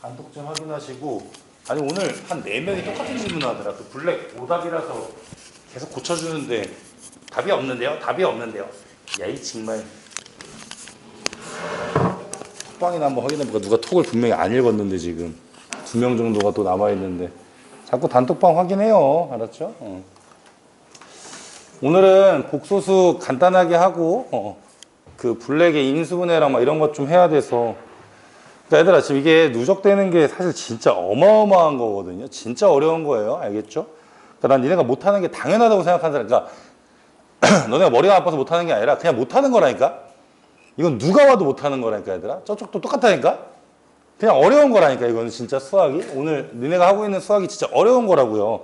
단독 좀 확인하시고. 아니 오늘 한 4명이 똑같은 질문을 하더라. 그 블랙 오답이라서 계속 고쳐주는데 답이 없는데요? 답이 없는데요? 야 이 정말. 톡방이나 한번 확인해볼까? 누가 톡을 분명히 안 읽었는데 지금 2명 정도가 또 남아있는데 자꾸 단톡방 확인해요. 알았죠? 오늘은 복소수 간단하게 하고 그 블랙의 인수분해랑 막 이런 것 좀 해야 돼서. 그러니까 얘들아 지금 이게 누적되는 게 사실 진짜 어마어마한 거거든요. 진짜 어려운 거예요. 알겠죠? 그러니까 난 니네가 못하는 게 당연하다고 생각하는 사람. 그러니까 너네가 머리가 아파서 못하는 게 아니라 그냥 못하는 거라니까. 이건 누가 와도 못하는 거라니까 얘들아. 저쪽도 똑같다니까. 그냥 어려운 거라니까. 이거는 진짜 수학이 오늘 니네가 하고 있는 수학이 진짜 어려운 거라고요.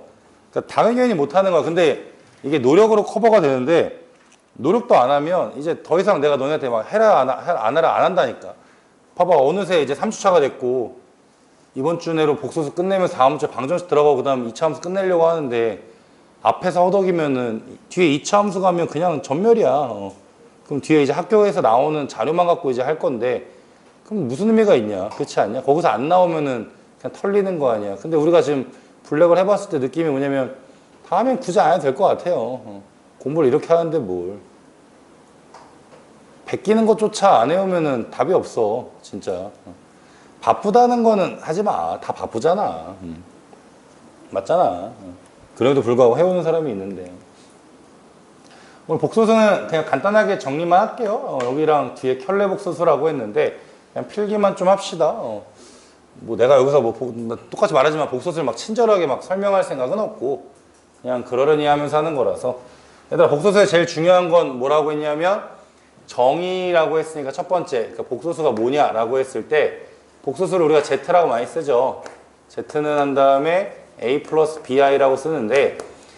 그러니까 당연히 못하는 거야. 근데 이게 노력으로 커버가 되는데 노력도 안 하면 이제 더 이상 내가 너네한테 막 해라 안 해라 안 한다니까. 봐봐 어느새 이제 3주차가 됐고 이번 주 내로 복소수 끝내면서 다음 주에 방정식 들어가고 그 다음 2차 함수 끝내려고 하는데 앞에서 허덕이면은 뒤에 2차 함수 가면 그냥 전멸이야. 그럼 뒤에 이제 학교에서 나오는 자료만 갖고 이제 할 건데 그럼 무슨 의미가 있냐. 그렇지 않냐. 거기서 안 나오면은 그냥 털리는 거 아니야. 근데 우리가 지금 블랙을 해봤을 때 느낌이 뭐냐면 다음엔 굳이 안 해도 될 것 같아요. 공부를 이렇게 하는데 뭘 베끼는 것조차 안 해오면은 답이 없어 진짜. 바쁘다는 거는 하지 마. 다 바쁘잖아. 맞잖아. 그래도 불구하고 해오는 사람이 있는데 오늘 복소수는 그냥 간단하게 정리만 할게요. 여기랑 뒤에 켤레 복소수라고 했는데 그냥 필기만 좀 합시다. 뭐 내가 여기서 뭐 똑같이 말하지만 복소수를 막 친절하게 막 설명할 생각은 없고 그냥 그러려니 하면서 하는 거라서. 얘들아 복소수의 제일 중요한 건 뭐라고 했냐면 정의라고 했으니까 첫 번째 그러니까 복소수가 뭐냐라고 했을 때 복소수를 우리가 Z라고 많이 쓰죠. Z는 한 다음에 A 플러스 BI라고 쓰는데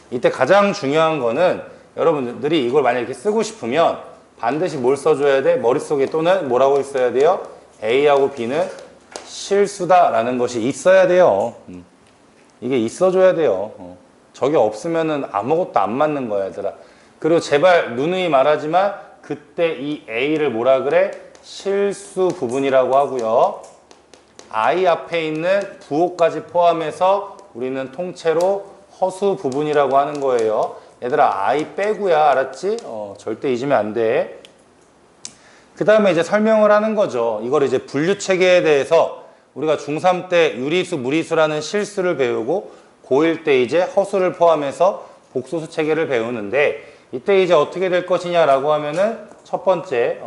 이때 가장 중요한 거는 여러분들이 이걸 만약에 이렇게 쓰고 싶으면 반드시 뭘 써줘야 돼? 머릿속에 또는 뭐라고 있어야 돼요? A하고 B는 실수다 라는 것이 있어야 돼요. 이게 있어줘야 돼요. 저게 없으면은 아무것도 안 맞는 거야 얘들아. 그리고 제발 누누이 말하지만 그때 이 A를 뭐라 그래? 실수 부분이라고 하고요. I 앞에 있는 부호까지 포함해서 우리는 통째로 허수 부분이라고 하는 거예요. 얘들아 I 빼고야 알았지? 절대 잊으면 안 돼. 그 다음에 이제 설명을 하는 거죠. 이걸 이제 분류 체계에 대해서 우리가 중3 때 유리수, 무리수라는 실수를 배우고 고1 때 이제 허수를 포함해서 복소수 체계를 배우는데 이때 이제 어떻게 될 것이냐라고 하면은 첫 번째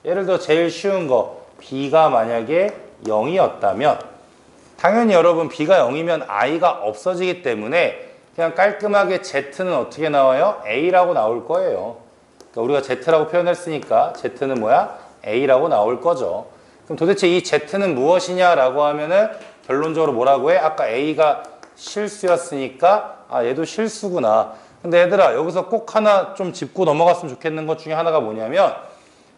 예를 들어 제일 쉬운 거 B가 만약에 0이었다면 당연히 여러분 B가 0이면 I가 없어지기 때문에 그냥 깔끔하게 Z는 어떻게 나와요? A라고 나올 거예요. 그러니까 우리가 Z라고 표현했으니까 Z는 뭐야? A라고 나올 거죠. 그럼 도대체 이 Z는 무엇이냐라고 하면은 결론적으로 뭐라고 해? 아까 A가 실수였으니까 아 얘도 실수구나. 근데 얘들아 여기서 꼭 하나 좀 짚고 넘어갔으면 좋겠는 것 중에 하나가 뭐냐면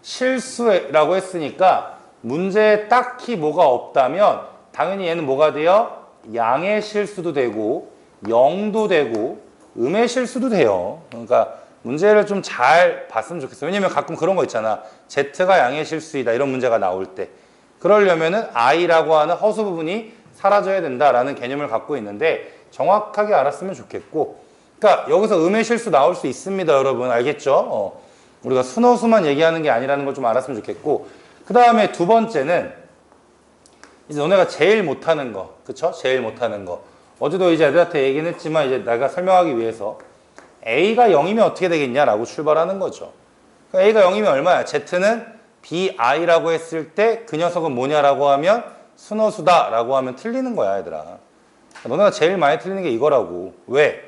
실수라고 했으니까 문제에 딱히 뭐가 없다면 당연히 얘는 뭐가 돼요? 양의 실수도 되고 0도 되고 음의 실수도 돼요. 그러니까 문제를 좀 잘 봤으면 좋겠어요. 왜냐면 가끔 그런 거 있잖아. Z가 양의 실수이다 이런 문제가 나올 때 그러려면은 I라고 하는 허수 부분이 사라져야 된다라는 개념을 갖고 있는데 정확하게 알았으면 좋겠고 그러니까 여기서 음의 실수 나올 수 있습니다 여러분 알겠죠? 우리가 순허수만 얘기하는 게 아니라는 걸 좀 알았으면 좋겠고 그 다음에 두 번째는 이제 너네가 제일 못하는 거 그쵸? 제일 못하는 거 어제도 이제 애들한테 얘기는 했지만 이제 내가 설명하기 위해서 A가 0이면 어떻게 되겠냐라고 출발하는 거죠. 그러니까 A가 0이면 얼마야? Z는 BI라고 했을 때 그 녀석은 뭐냐라고 하면 순허수다 라고 하면 틀리는 거야 얘들아. 너네가 제일 많이 틀리는 게 이거라고. 왜?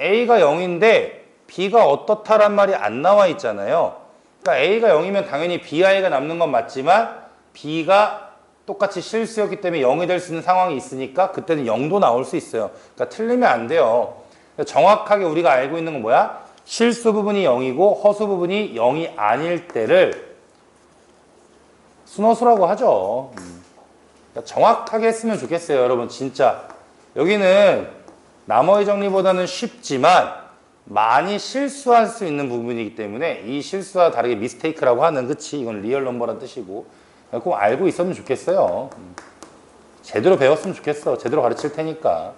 A가 0인데 B가 어떻다란 말이 안 나와 있잖아요. 그러니까 A가 0이면 당연히 BI가 남는 건 맞지만 B가 똑같이 실수였기 때문에 0이 될 수 있는 상황이 있으니까 그때는 0도 나올 수 있어요. 그러니까 틀리면 안 돼요. 정확하게 우리가 알고 있는 건 뭐야? 실수 부분이 0이고 허수 부분이 0이 아닐 때를 순허수라고 하죠. 그러니까 정확하게 했으면 좋겠어요 여러분 진짜. 여기는 나머지 정리보다는 쉽지만 많이 실수할 수 있는 부분이기 때문에 이 실수와 다르게 미스테이크라고 하는 그치 이건 리얼 넘버란 뜻이고 꼭 알고 있었으면 좋겠어요. 제대로 배웠으면 좋겠어. 제대로 가르칠 테니까.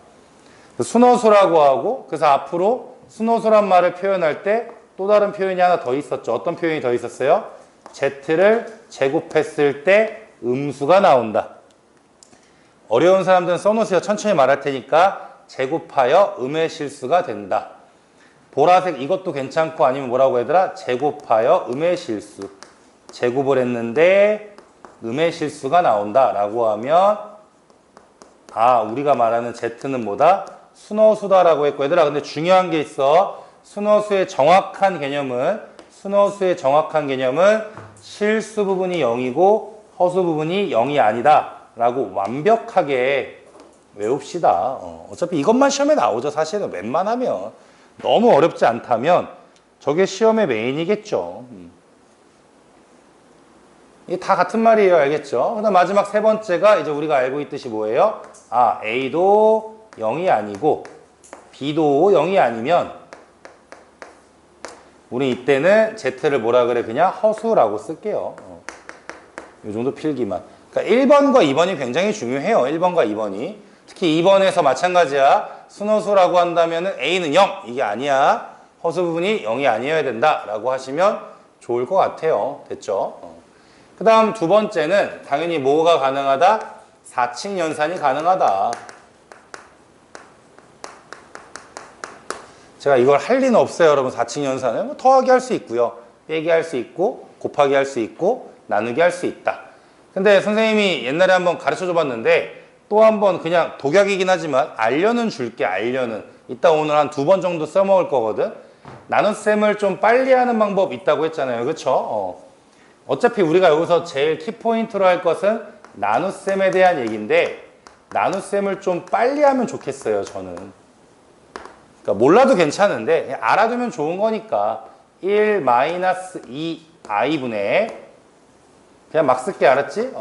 순어수라고 하고, 그래서 앞으로 순어수란 말을 표현할 때 또 다른 표현이 하나 더 있었죠. 어떤 표현이 더 있었어요? Z를 제곱했을 때 음수가 나온다. 어려운 사람들은 써놓으세요. 천천히 말할 테니까 제곱하여 음의 실수가 된다. 보라색 이것도 괜찮고 아니면 뭐라고 얘들아? 제곱하여 음의 실수. 제곱을 했는데 음의 실수가 나온다 라고 하면 아 우리가 말하는 Z는 뭐다? 순어수다라고 했고 얘들아 근데 중요한 게 있어. 순어수의 정확한 개념은 실수 부분이 0이고 허수 부분이 0이 아니다 라고 완벽하게 외웁시다. 어차피 이것만 시험에 나오죠. 사실은 웬만하면 너무 어렵지 않다면 저게 시험의 메인이겠죠. 이게 다 같은 말이에요. 알겠죠? 그다음 마지막 세 번째가 이제 우리가 알고 있듯이 뭐예요? 아, A도 0이 아니고 B도 0이 아니면 우리 이때는 Z를 뭐라 그래? 그냥 허수라고 쓸게요. 이 정도 필기만. 그러니까 1번과 2번이 굉장히 중요해요. 1번과 2번이. 특히 2번에서 마찬가지야. 순어수라고 한다면 A는 0. 이게 아니야. 허수 부분이 0이 아니어야 된다. 라고 하시면 좋을 것 같아요. 됐죠? 그 다음 두 번째는 당연히 뭐가 가능하다? 4층 연산이 가능하다. 제가 이걸 할 리는 없어요. 여러분 4층 연산을. 뭐 더하기 할 수 있고요. 빼기 할 수 있고 곱하기 할 수 있고 나누기 할 수 있다. 근데 선생님이 옛날에 한번 가르쳐 줘 봤는데 또 한번 그냥 독약이긴 하지만 알려는 줄게. 알려는. 이따 오늘 한 2번 정도 써먹을 거거든. 나눗셈을 좀 빨리 하는 방법 있다고 했잖아요. 그쵸? 어차피 우리가 여기서 제일 키포인트로 할 것은 나눗셈에 대한 얘기인데 나눗셈을 좀 빨리 하면 좋겠어요. 저는. 그러니까 몰라도 괜찮은데 그냥 알아두면 좋은 거니까 1-2i분의 그냥 막 쓸게. 알았지?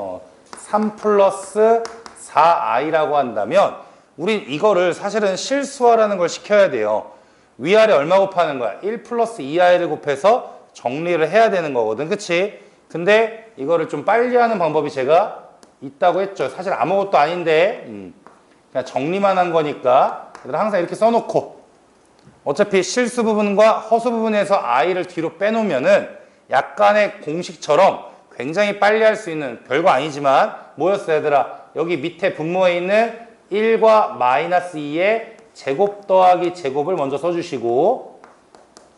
3 플러스 4i라고 한다면 우리 이거를 사실은 실수화라는 걸 시켜야 돼요. 위아래 얼마 곱하는 거야? 1 플러스 2i를 곱해서 정리를 해야 되는 거거든. 그치? 근데 이거를 좀 빨리 하는 방법이 제가 있다고 했죠. 사실 아무것도 아닌데 그냥 정리만 한 거니까 항상 이렇게 써놓고 어차피 실수 부분과 허수 부분에서 i를 뒤로 빼놓으면은 약간의 공식처럼 굉장히 빨리 할 수 있는 별거 아니지만 뭐였어 얘들아? 여기 밑에 분모에 있는 1과 마이너스 2의 제곱 더하기 제곱을 먼저 써주시고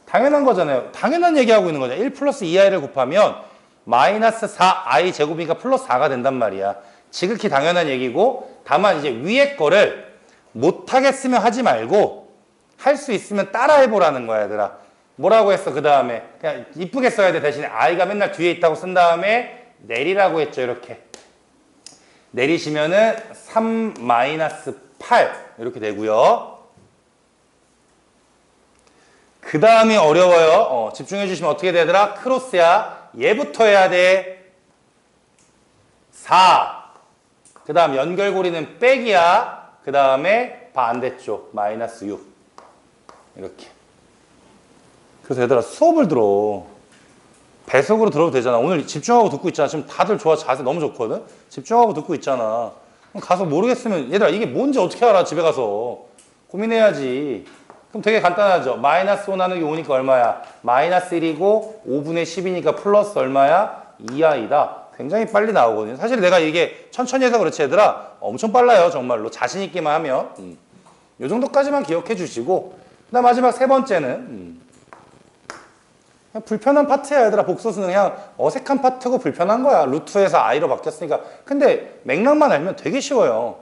당연한 거잖아요. 당연한 얘기하고 있는 거잖아요. 1 플러스 2i를 곱하면 마이너스 4i 제곱이니까 플러스 4가 된단 말이야. 지극히 당연한 얘기고 다만 이제 위에 거를 못하겠으면 하지 말고 할 수 있으면 따라해보라는 거야 얘들아. 뭐라고 했어 그 다음에? 그냥 이쁘게 써야 돼. 대신에 i가 맨날 뒤에 있다고 쓴 다음에 내리라고 했죠. 이렇게 내리시면은 3 마이너스 8 이렇게 되고요. 그 다음이 어려워요. 집중해 주시면 어떻게 되더라? 크로스야. 얘부터 해야 돼. 4. 그 다음 연결고리는 빼기야. 그 다음에 반대쪽 마이너스 6 이렇게. 그래서 얘들아 수업을 들어. 배속으로 들어도 되잖아. 오늘 집중하고 듣고 있잖아. 지금 다들 좋아. 자세 너무 좋거든. 집중하고 듣고 있잖아. 그럼 가서 모르겠으면 얘들아 이게 뭔지 어떻게 알아? 집에 가서 고민해야지. 그럼 되게 간단하죠. 마이너스 5 나누기 5니까 얼마야? 마이너스 1이고 5분의 10이니까 플러스 얼마야? 2i다. 굉장히 빨리 나오거든요. 사실 내가 이게 천천히 해서 그렇지 얘들아 엄청 빨라요. 정말로. 자신 있기만 하면. 이 정도까지만 기억해 주시고 그다음 마지막 세 번째는 그냥 불편한 파트야 얘들아. 복소수는 그냥 어색한 파트고 불편한 거야. 루트에서 i로 바뀌었으니까. 근데 맥락만 알면 되게 쉬워요.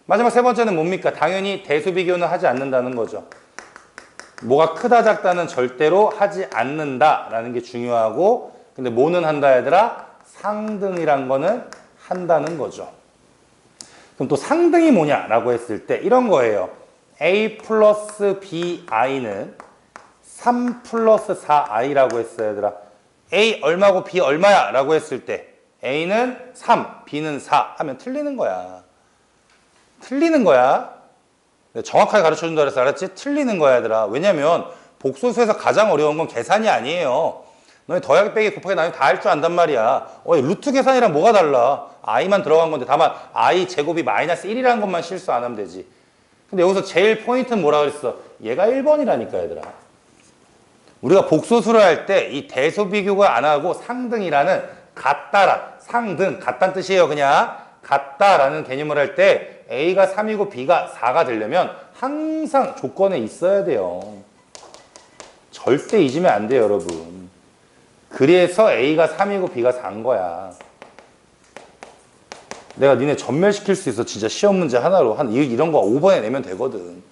마지막 세 번째는 뭡니까? 당연히 대수비교는 하지 않는다는 거죠. 뭐가 크다 작다는 절대로 하지 않는다라는 게 중요하고 근데 뭐는 한다 얘들아? 상등이란 거는 한다는 거죠. 그럼 또 상등이 뭐냐라고 했을 때 이런 거예요. a 플러스 bi는 3 플러스 4i라고 했어요 얘들아. a 얼마고 b 얼마야? 라고 했을 때 a는 3, b는 4 하면 틀리는 거야. 틀리는 거야. 정확하게 가르쳐준다 그랬어. 알았지? 틀리는 거야 얘들아. 왜냐면 복소수에서 가장 어려운 건 계산이 아니에요. 너네 더하기 빼기 곱하기 나누기 다 할 줄 안단 말이야. 루트 계산이랑 뭐가 달라? i만 들어간 건데 다만 i 제곱이 마이너스 1이라는 것만 실수 안 하면 되지. 근데 여기서 제일 포인트는 뭐라 그랬어? 얘가 1번이라니까 얘들아. 우리가 복소수를 할 때 이 대소 비교가 안 하고 상등이라는 같다라, 상등, 같다는 뜻이에요. 그냥 같다라는 개념을 할 때 A가 3이고 B가 4가 되려면 항상 조건에 있어야 돼요. 절대 잊으면 안 돼요, 여러분. 그래서 A가 3이고 B가 4인 거야. 내가 니네 전멸시킬 수 있어. 진짜 시험 문제 하나로. 이런 거 5번에 내면 되거든.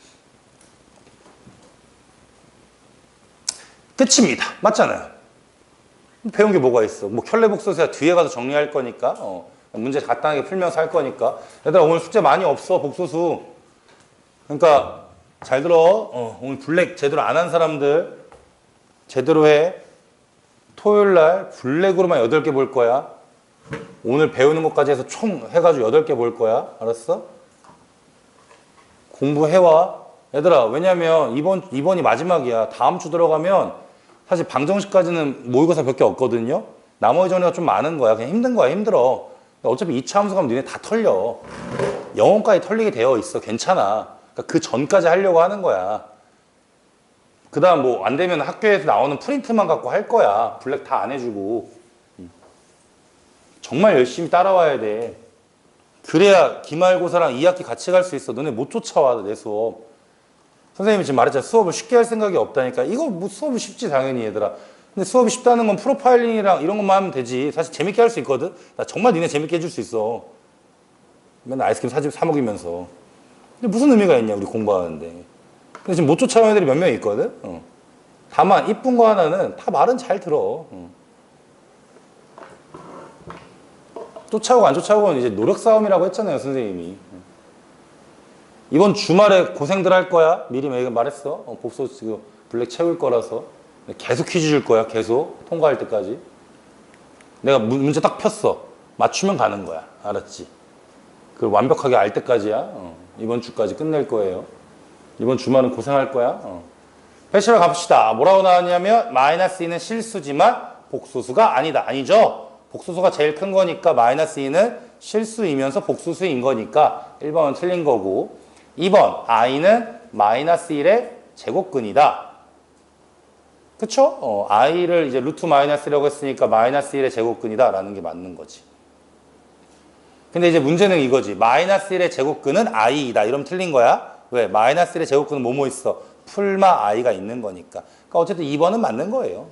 끝입니다. 맞잖아요. 배운 게 뭐가 있어. 뭐 켤레복소수야 뒤에 가서 정리할 거니까. 문제 간단하게 풀면서 할 거니까. 얘들아 오늘 숙제 많이 없어. 복소수. 그러니까 잘 들어. 오늘 블랙 제대로 안 한 사람들 제대로 해. 토요일날 블랙으로만 8개 볼 거야. 오늘 배우는 것까지 해서 총 해가지고 8개 볼 거야. 알았어? 공부해와. 얘들아, 왜냐면 이번이 마지막이야. 다음 주 들어가면 사실 방정식까지는 모의고사 몇 개 없거든요. 나머지 정리가 좀 많은 거야. 그냥 힘든 거야. 힘들어. 어차피 2차 함수 가면 니네 다 털려. 영어까지 털리게 되어 있어. 괜찮아. 그러니까 그 전까지 하려고 하는 거야. 그 다음 뭐 안 되면 학교에서 나오는 프린트만 갖고 할 거야. 블랙 다 안 해주고. 정말 열심히 따라와야 돼. 그래야 기말고사랑 2학기 같이 갈 수 있어. 너네 못 쫓아와, 내 수업. 선생님이 지금 말했잖아. 수업을 쉽게 할 생각이 없다니까. 이거 뭐 수업이 쉽지, 당연히 얘들아. 근데 수업이 쉽다는 건 프로파일링이랑 이런 것만 하면 되지. 사실 재밌게 할 수 있거든. 나 정말 니네 재밌게 해줄 수 있어. 맨날 아이스크림 사 먹이면서. 근데 무슨 의미가 있냐, 우리 공부하는데. 근데 지금 못 쫓아오는 애들이 몇 명 있거든. 다만 이쁜 거 하나는 다 말은 잘 들어. 쫓아오고 안 쫓아오고는 이제 노력 싸움이라고 했잖아요, 선생님이. 이번 주말에 고생들 할 거야. 미리 말했어. 복소 블랙 채울 거라서. 계속 퀴즈 줄 거야. 계속 통과할 때까지. 내가 문제 딱 폈어. 맞추면 가는 거야. 알았지? 그걸 완벽하게 알 때까지야. 이번 주까지 끝낼 거예요. 이번 주말은 고생할 거야. 패시를 가봅시다. 뭐라고 나왔냐면 마이너스 2는 실수지만 복소수가 아니다. 아니죠? 복소수가 제일 큰 거니까 마이너스 2는 실수이면서 복소수인 거니까 1번은 틀린 거고, 2번 i는 마이너스 1의 제곱근이다. 그쵸? i를 이제 루트 마이너스라고 했으니까 마이너스 1의 제곱근이다 라는 게 맞는 거지. 근데 이제 문제는 이거지. 마이너스 1의 제곱근은 i이다. 이러면 틀린 거야. 왜? 마이너스 1의 제곱근은 뭐뭐 있어? 풀마 i가 있는 거니까. 그러니까 어쨌든 2번은 맞는 거예요.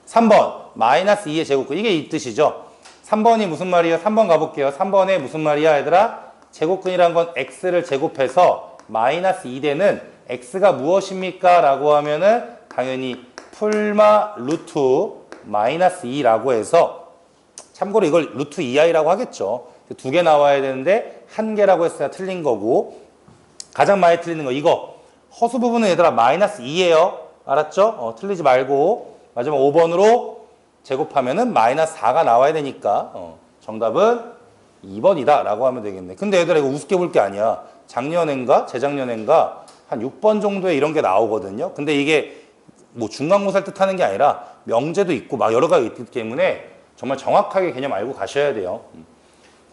3번 마이너스 2의 제곱근. 이게 이 뜻이죠. 3번이 무슨 말이에요? 3번 가볼게요. 3번에 무슨 말이야 얘들아? 제곱근이란 건 x를 제곱해서 마이너스 2되는 x가 무엇입니까? 라고 하면은 당연히 풀마 루트 마이너스 2라고 해서, 참고로 이걸 루트 2i라고 하겠죠. 두 개 나와야 되는데 한 개라고 했으니까 틀린 거고, 가장 많이 틀리는 거 이거 허수 부분은 얘들아 마이너스 2예요. 알았죠? 틀리지 말고 마지막 5번으로 제곱하면은 마이너스 4가 나와야 되니까 정답은 2번이다 라고 하면 되겠네. 근데 얘들아 이거 우습게 볼 게 아니야. 작년엔가 재작년엔가 한 6번 정도에 이런 게 나오거든요. 근데 이게 뭐 중간고사를 뜻하는 게 아니라 명제도 있고 막 여러 가지 있기 때문에 정말 정확하게 개념 알고 가셔야 돼요.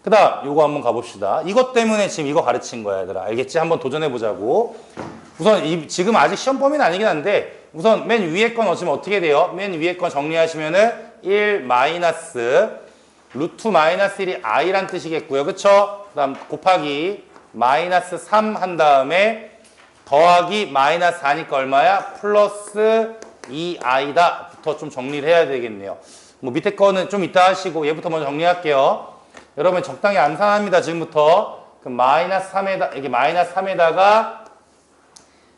그 다음 요거 한번 가봅시다. 이것 때문에 지금 이거 가르친 거야 얘들아. 알겠지? 한번 도전해보자고. 우선 지금 아직 시험 범위는 아니긴 한데 우선 맨 위에 건 어떻게 돼요? 맨 위에 건 정리하시면은 1 마이너스 루트 마이너스 1이 i란 뜻이겠고요. 그쵸? 그 다음 곱하기 마이너스 3 한 다음에 더하기 마이너스 4니까 얼마야? 플러스 2i다 부터 좀 정리를 해야 되겠네요. 뭐 밑에 거는 좀 이따 하시고 얘부터 먼저 정리할게요. 여러분 적당히 암산합니다. 지금부터. 그럼 마이너스 3에다 이게 마이너스 3에다가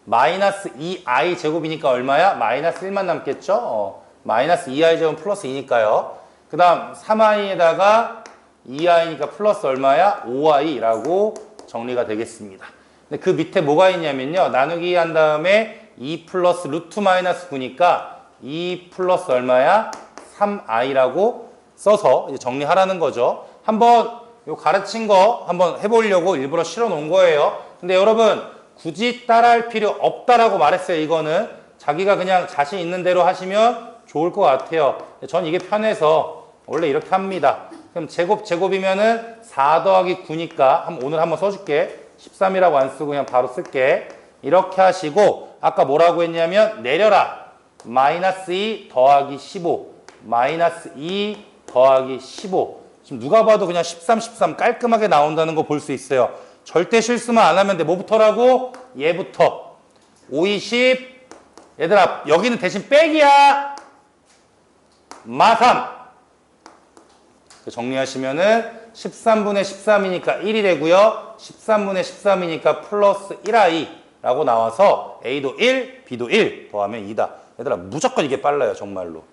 마이너스 2i 제곱이니까 얼마야? 마이너스 1만 남겠죠? 마이너스 2i 제곱은 플러스 2니까요. 그 다음 3i에다가 2i니까 플러스 얼마야? 5i라고 정리가 되겠습니다. 근데 그 밑에 뭐가 있냐면요. 나누기 한 다음에 2 플러스 루트 마이너스 9니까 2 플러스 얼마야? 3i라고 써서 이제 정리하라는 거죠. 한번 요 가르친 거 한번 해보려고 일부러 실어 놓은 거예요. 근데 여러분 굳이 따라할 필요 없다라고 말했어요. 이거는 자기가 그냥 자신 있는 대로 하시면 좋을 것 같아요. 전 이게 편해서 원래 이렇게 합니다. 그럼 제곱이면은 4 더하기 9니까 오늘 한번 써줄게. 13이라고 안 쓰고 그냥 바로 쓸게. 이렇게 하시고 아까 뭐라고 했냐면 내려라. 마이너스 2 더하기 15 마이너스 2 더하기 15 지금 누가 봐도 그냥 13 깔끔하게 나온다는 거 볼 수 있어요. 절대 실수만 안 하면 돼. 뭐부터라고? 얘부터 5, 20 얘들아 여기는 대신 빼기야. 마3 정리하시면은 13분의 13이니까 1이 되고요. 13분의 13이니까 플러스 1i 라고 나와서 A도 1, B도 1 더하면 2다. 얘들아 무조건 이게 빨라요. 정말로.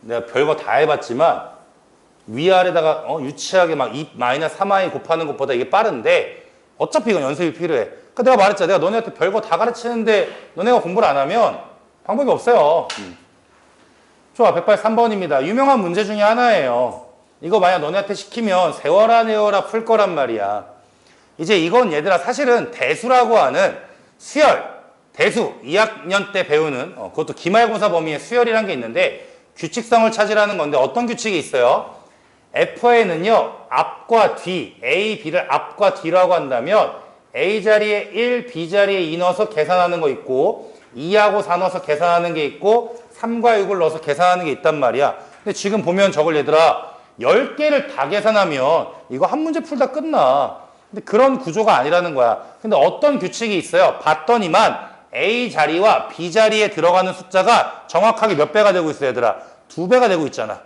내가 별거 다 해봤지만 위아래다가 유치하게 막 2 마이너스 3i 곱하는 것보다 이게 빠른데 어차피 이건 연습이 필요해. 그러니까 내가 말했잖아. 내가 너네한테 별거 다 가르치는데 너네가 공부를 안 하면 방법이 없어요. 좋아. 183번입니다. 유명한 문제 중에 하나예요. 이거 만약 너네한테 시키면 세워라 내워라 풀 거란 말이야. 이제 이건 얘들아 사실은 대수라고 하는 수열, 대수 2학년 때 배우는 그것도 기말고사 범위에 수열이라는 게 있는데 규칙성을 찾으라는 건데 어떤 규칙이 있어요? FA는요 앞과 뒤, A, B를 앞과 뒤라고 한다면 A 자리에 1, B 자리에 2 넣어서 계산하는 거 있고 2하고 4 넣어서 계산하는 게 있고 3과 6을 넣어서 계산하는 게 있단 말이야. 근데 지금 보면 저걸 얘들아 10개를 다 계산하면 이거 한 문제 풀다 끝나. 근데 그런 구조가 아니라는 거야. 근데 어떤 규칙이 있어요? 봤더니만 A 자리와 B 자리에 들어가는 숫자가 정확하게 몇 배가 되고 있어요, 얘들아? 2배가 되고 있잖아.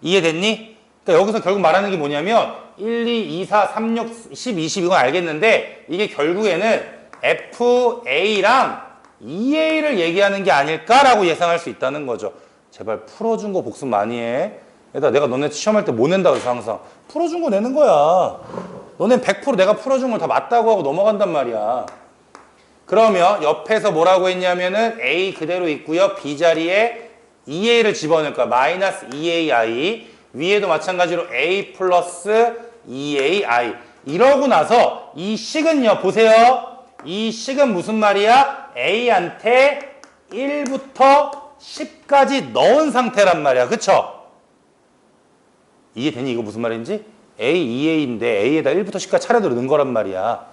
이해됐니? 그러니까 여기서 결국 말하는 게 뭐냐면 1, 2, 2, 4, 3, 6, 10, 20 이건 알겠는데 이게 결국에는 FA랑 EA를 얘기하는 게 아닐까라고 예상할 수 있다는 거죠. 제발 풀어준 거 복습 많이 해. 얘들아 내가 너네 시험할 때 못 낸다 그래서 항상 풀어준 거 내는 거야. 너넨 100% 내가 풀어준 걸 다 맞다고 하고 넘어간단 말이야. 그러면 옆에서 뭐라고 했냐면은 A 그대로 있고요. B 자리에 EA를 집어넣을 거야. 마이너스 EAI. 위에도 마찬가지로 A 플러스 EAI. 이러고 나서 이 식은요. 보세요. 이 식은 무슨 말이야? A한테 1부터 10까지 넣은 상태란 말이야. 그쵸? 이해되니? 이거 무슨 말인지? A, EA인데 A에다 1부터 10까지 차례대로 넣은 거란 말이야.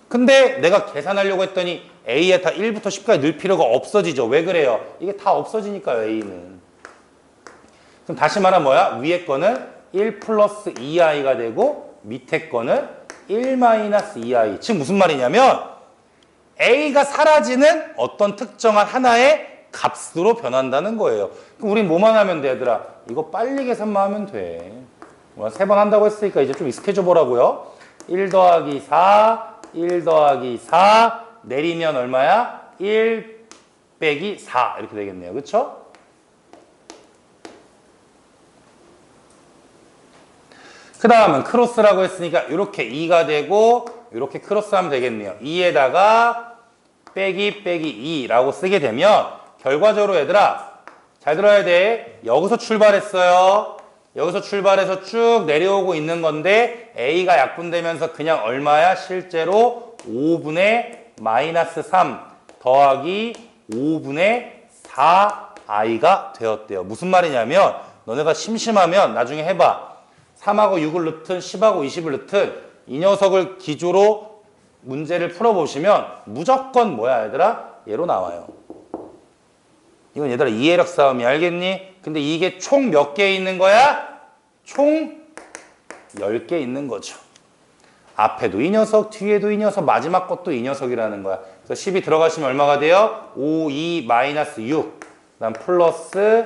근데 내가 계산하려고 했더니 A에다 1부터 10까지 넣을 필요가 없어지죠. 왜 그래요? 이게 다 없어지니까요, A는. 그럼 다시 말하면 뭐야? 위에 거는 1 플러스 2i가 되고 밑에 거는 1 마이너스 2i. 지금 무슨 말이냐면 A가 사라지는 어떤 특정한 하나의 값으로 변한다는 거예요. 그럼 우린 뭐만 하면 돼, 얘들아? 이거 빨리 계산만 하면 돼. 3번 한다고 했으니까 이제 좀 익숙해져 보라고요. 1 더하기 4, 1 더하기 4 내리면 얼마야? 1 빼기 4 이렇게 되겠네요. 그쵸? 그 다음은 크로스라고 했으니까 이렇게 2가 되고 이렇게 크로스하면 되겠네요. 2에다가 빼기 2라고 쓰게 되면 결과적으로 얘들아 잘 들어야 돼. 여기서 출발했어요. 여기서 출발해서 쭉 내려오고 있는 건데 A가 약분되면서 그냥 얼마야? 실제로 5분의 마이너스 3 더하기 5분의 4i가 되었대요. 무슨 말이냐면 너네가 심심하면 나중에 해봐. 3하고 6을 넣든 10하고 20을 넣든 이 녀석을 기조로 문제를 풀어보시면 무조건 뭐야 얘들아? 얘로 나와요. 이건 얘들아 이해력 싸움이 알겠니? 근데 이게 총 몇 개 있는 거야? 총 10개 있는 거죠. 앞에도 이 녀석, 뒤에도 이 녀석, 마지막 것도 이 녀석이라는 거야. 그래서 10이 들어가시면 얼마가 돼요? 5, 2, 마이너스 6. 그 다음 플러스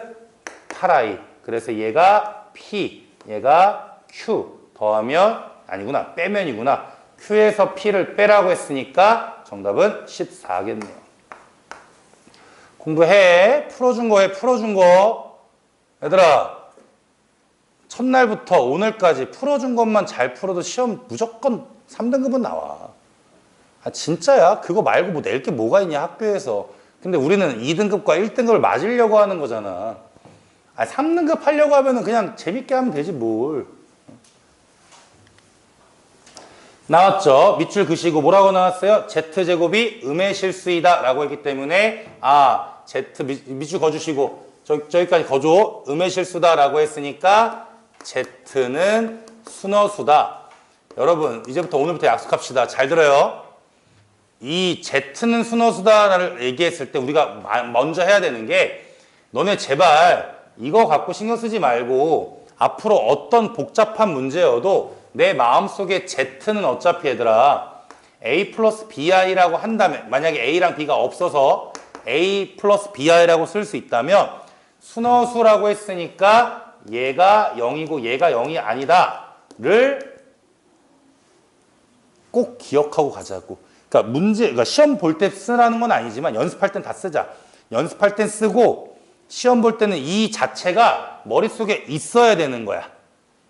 8i. 그래서 얘가 P, 얘가 Q. 더하면, 아니구나, 빼면이구나. Q에서 P를 빼라고 했으니까 정답은 14겠네요. 공부해. 풀어준 거 해. 풀어준 거. 얘들아. 첫날부터 오늘까지 풀어준 것만 잘 풀어도 시험 무조건 3등급은 나와. 아 진짜야. 그거 말고 뭐 낼 게 뭐가 있냐 학교에서. 근데 우리는 2등급과 1등급을 맞으려고 하는 거잖아. 아 3등급 하려고 하면은 그냥 재밌게 하면 되지 뭘. 나왔죠. 밑줄 그시고 뭐라고 나왔어요? Z제곱이 음의 실수이다 라고 했기 때문에 아 Z 밑줄 거주시고 저기까지 거줘. 음의 실수다라고 했으니까 Z는 순어수다. 여러분 이제부터 오늘부터 약속합시다. 잘 들어요. 이 Z는 순어수다를 얘기했을 때 우리가 먼저 해야 되는 게 너네 제발 이거 갖고 신경 쓰지 말고 앞으로 어떤 복잡한 문제여도 내 마음속에 Z는 어차피 얘들아 A 플러스 BI라고 한다면 만약에 A랑 B가 없어서 A 플러스 BI라고 쓸 수 있다면 순어수라고 했으니까 얘가 0이고 얘가 0이 아니다를 꼭 기억하고 가자고. 그러니까 그러니까 시험 볼 때 쓰라는 건 아니지만 연습할 땐 다 쓰자. 연습할 땐 쓰고 시험 볼 때는 이 자체가 머릿속에 있어야 되는 거야.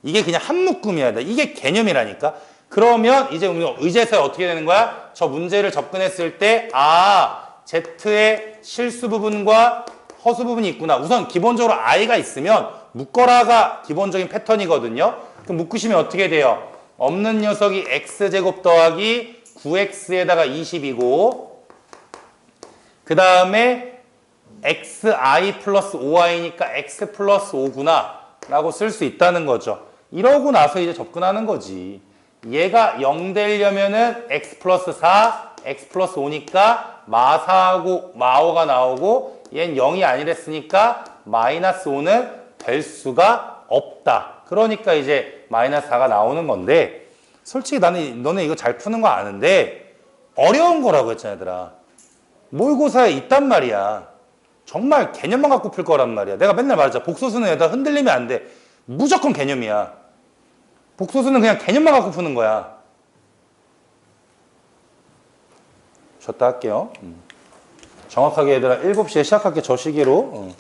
이게 그냥 한 묶음이야. 이게 개념이라니까. 그러면 이제 의제서에 어떻게 되는 거야? 저 문제를 접근했을 때 Z의 실수 부분과 허수 부분이 있구나. 우선 기본적으로 I가 있으면 묶어라가 기본적인 패턴이거든요. 그럼 묶으시면 어떻게 돼요? 없는 녀석이 X제곱 더하기 9X에다가 20이고 그 다음에 XI 플러스 5I니까 X 플러스 5구나 라고 쓸 수 있다는 거죠. 이러고 나서 이제 접근하는 거지. 얘가 0 되려면은 X 플러스 4, X 플러스 5니까 마4하고 마5가 나오고 얘는 0이 아니랬으니까 마이너스 5는 될 수가 없다. 그러니까 이제 마이너스 4가 나오는 건데 솔직히 나는 너네 이거 잘 푸는 거 아는데 어려운 거라고 했잖아 얘들아. 모의고사에 있단 말이야. 정말 개념만 갖고 풀 거란 말이야. 내가 맨날 말하자. 복소수는 얘들아 흔들리면 안 돼. 무조건 개념이야. 복소수는 그냥 개념만 갖고 푸는 거야. 쉬었다 할게요. 정확하게 얘들아 7시에 시작할게 저 시기로.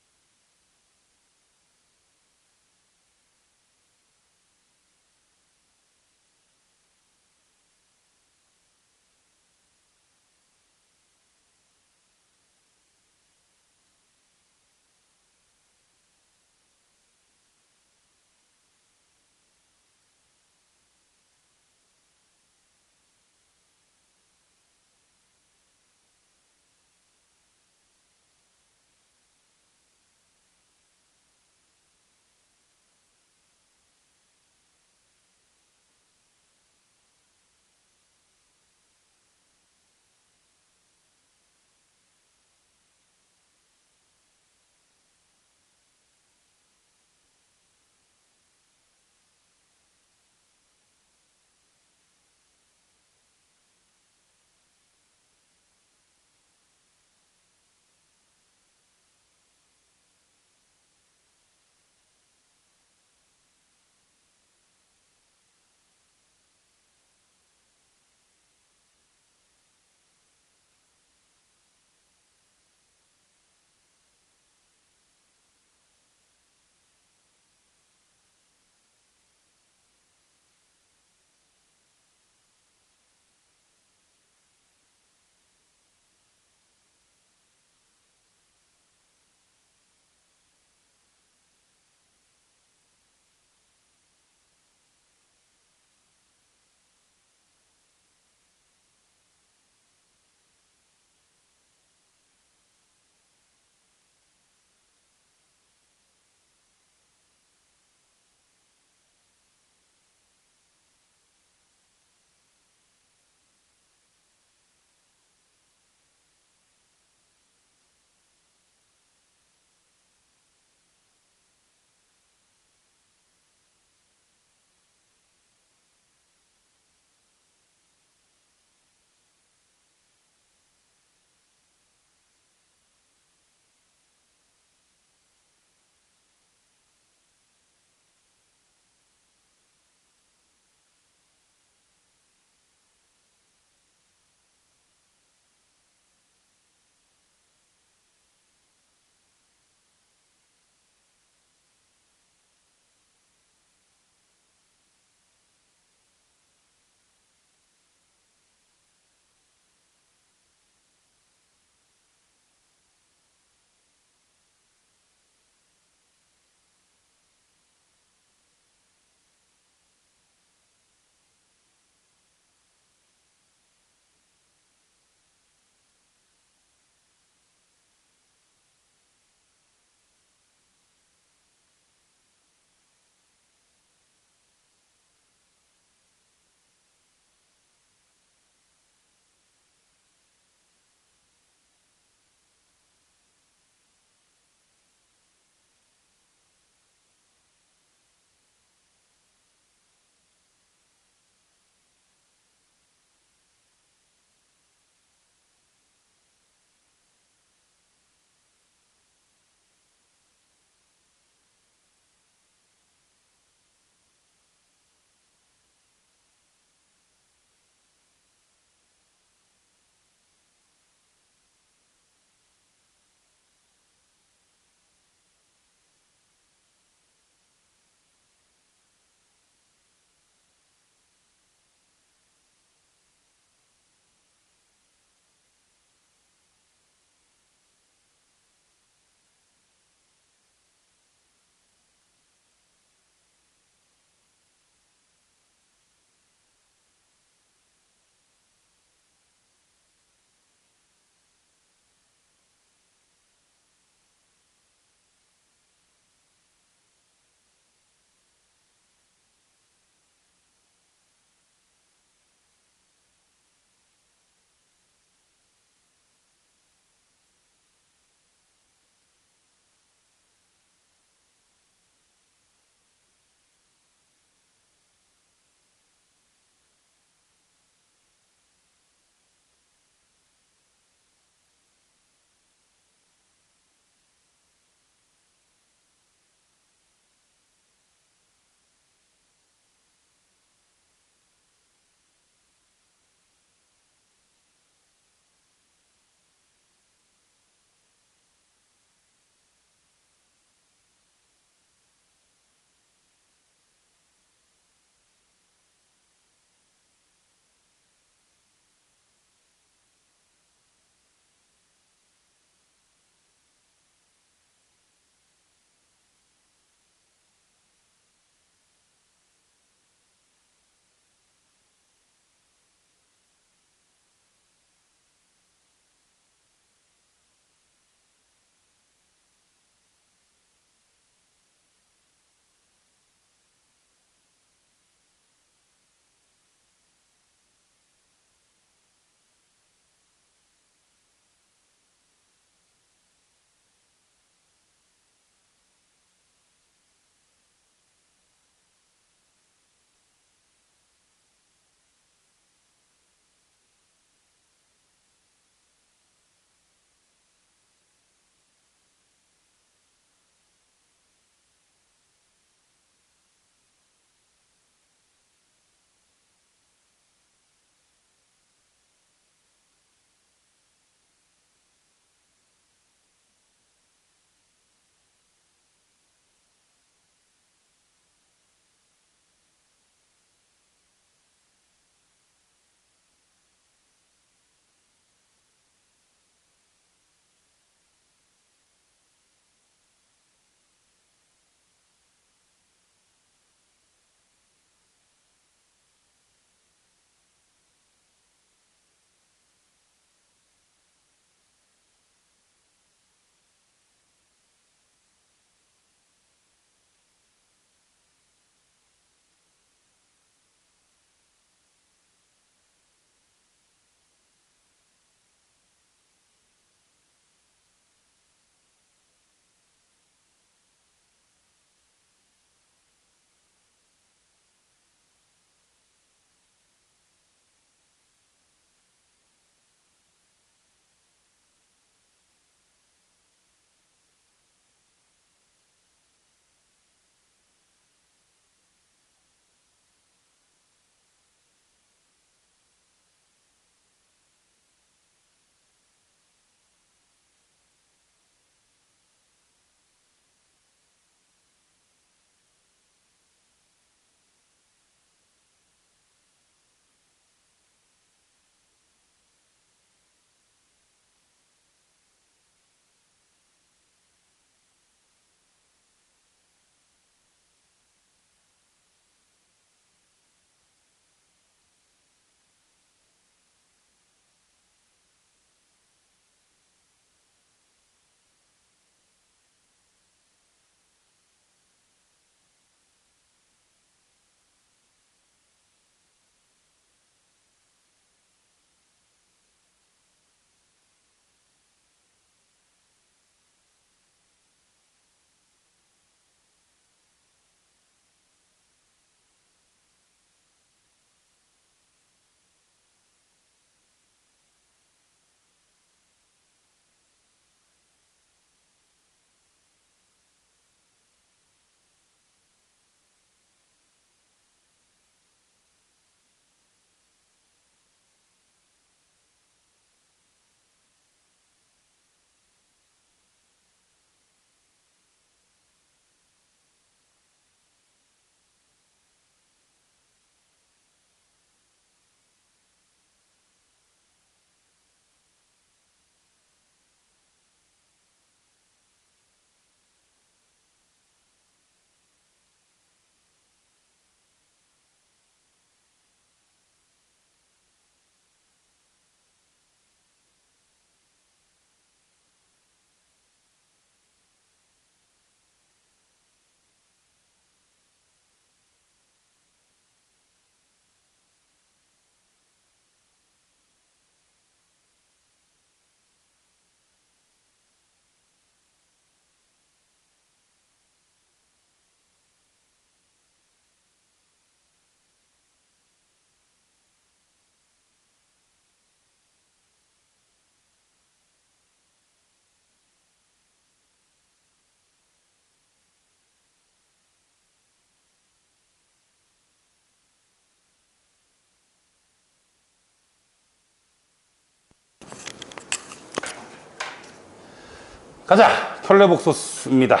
가자! 켤레복소스입니다.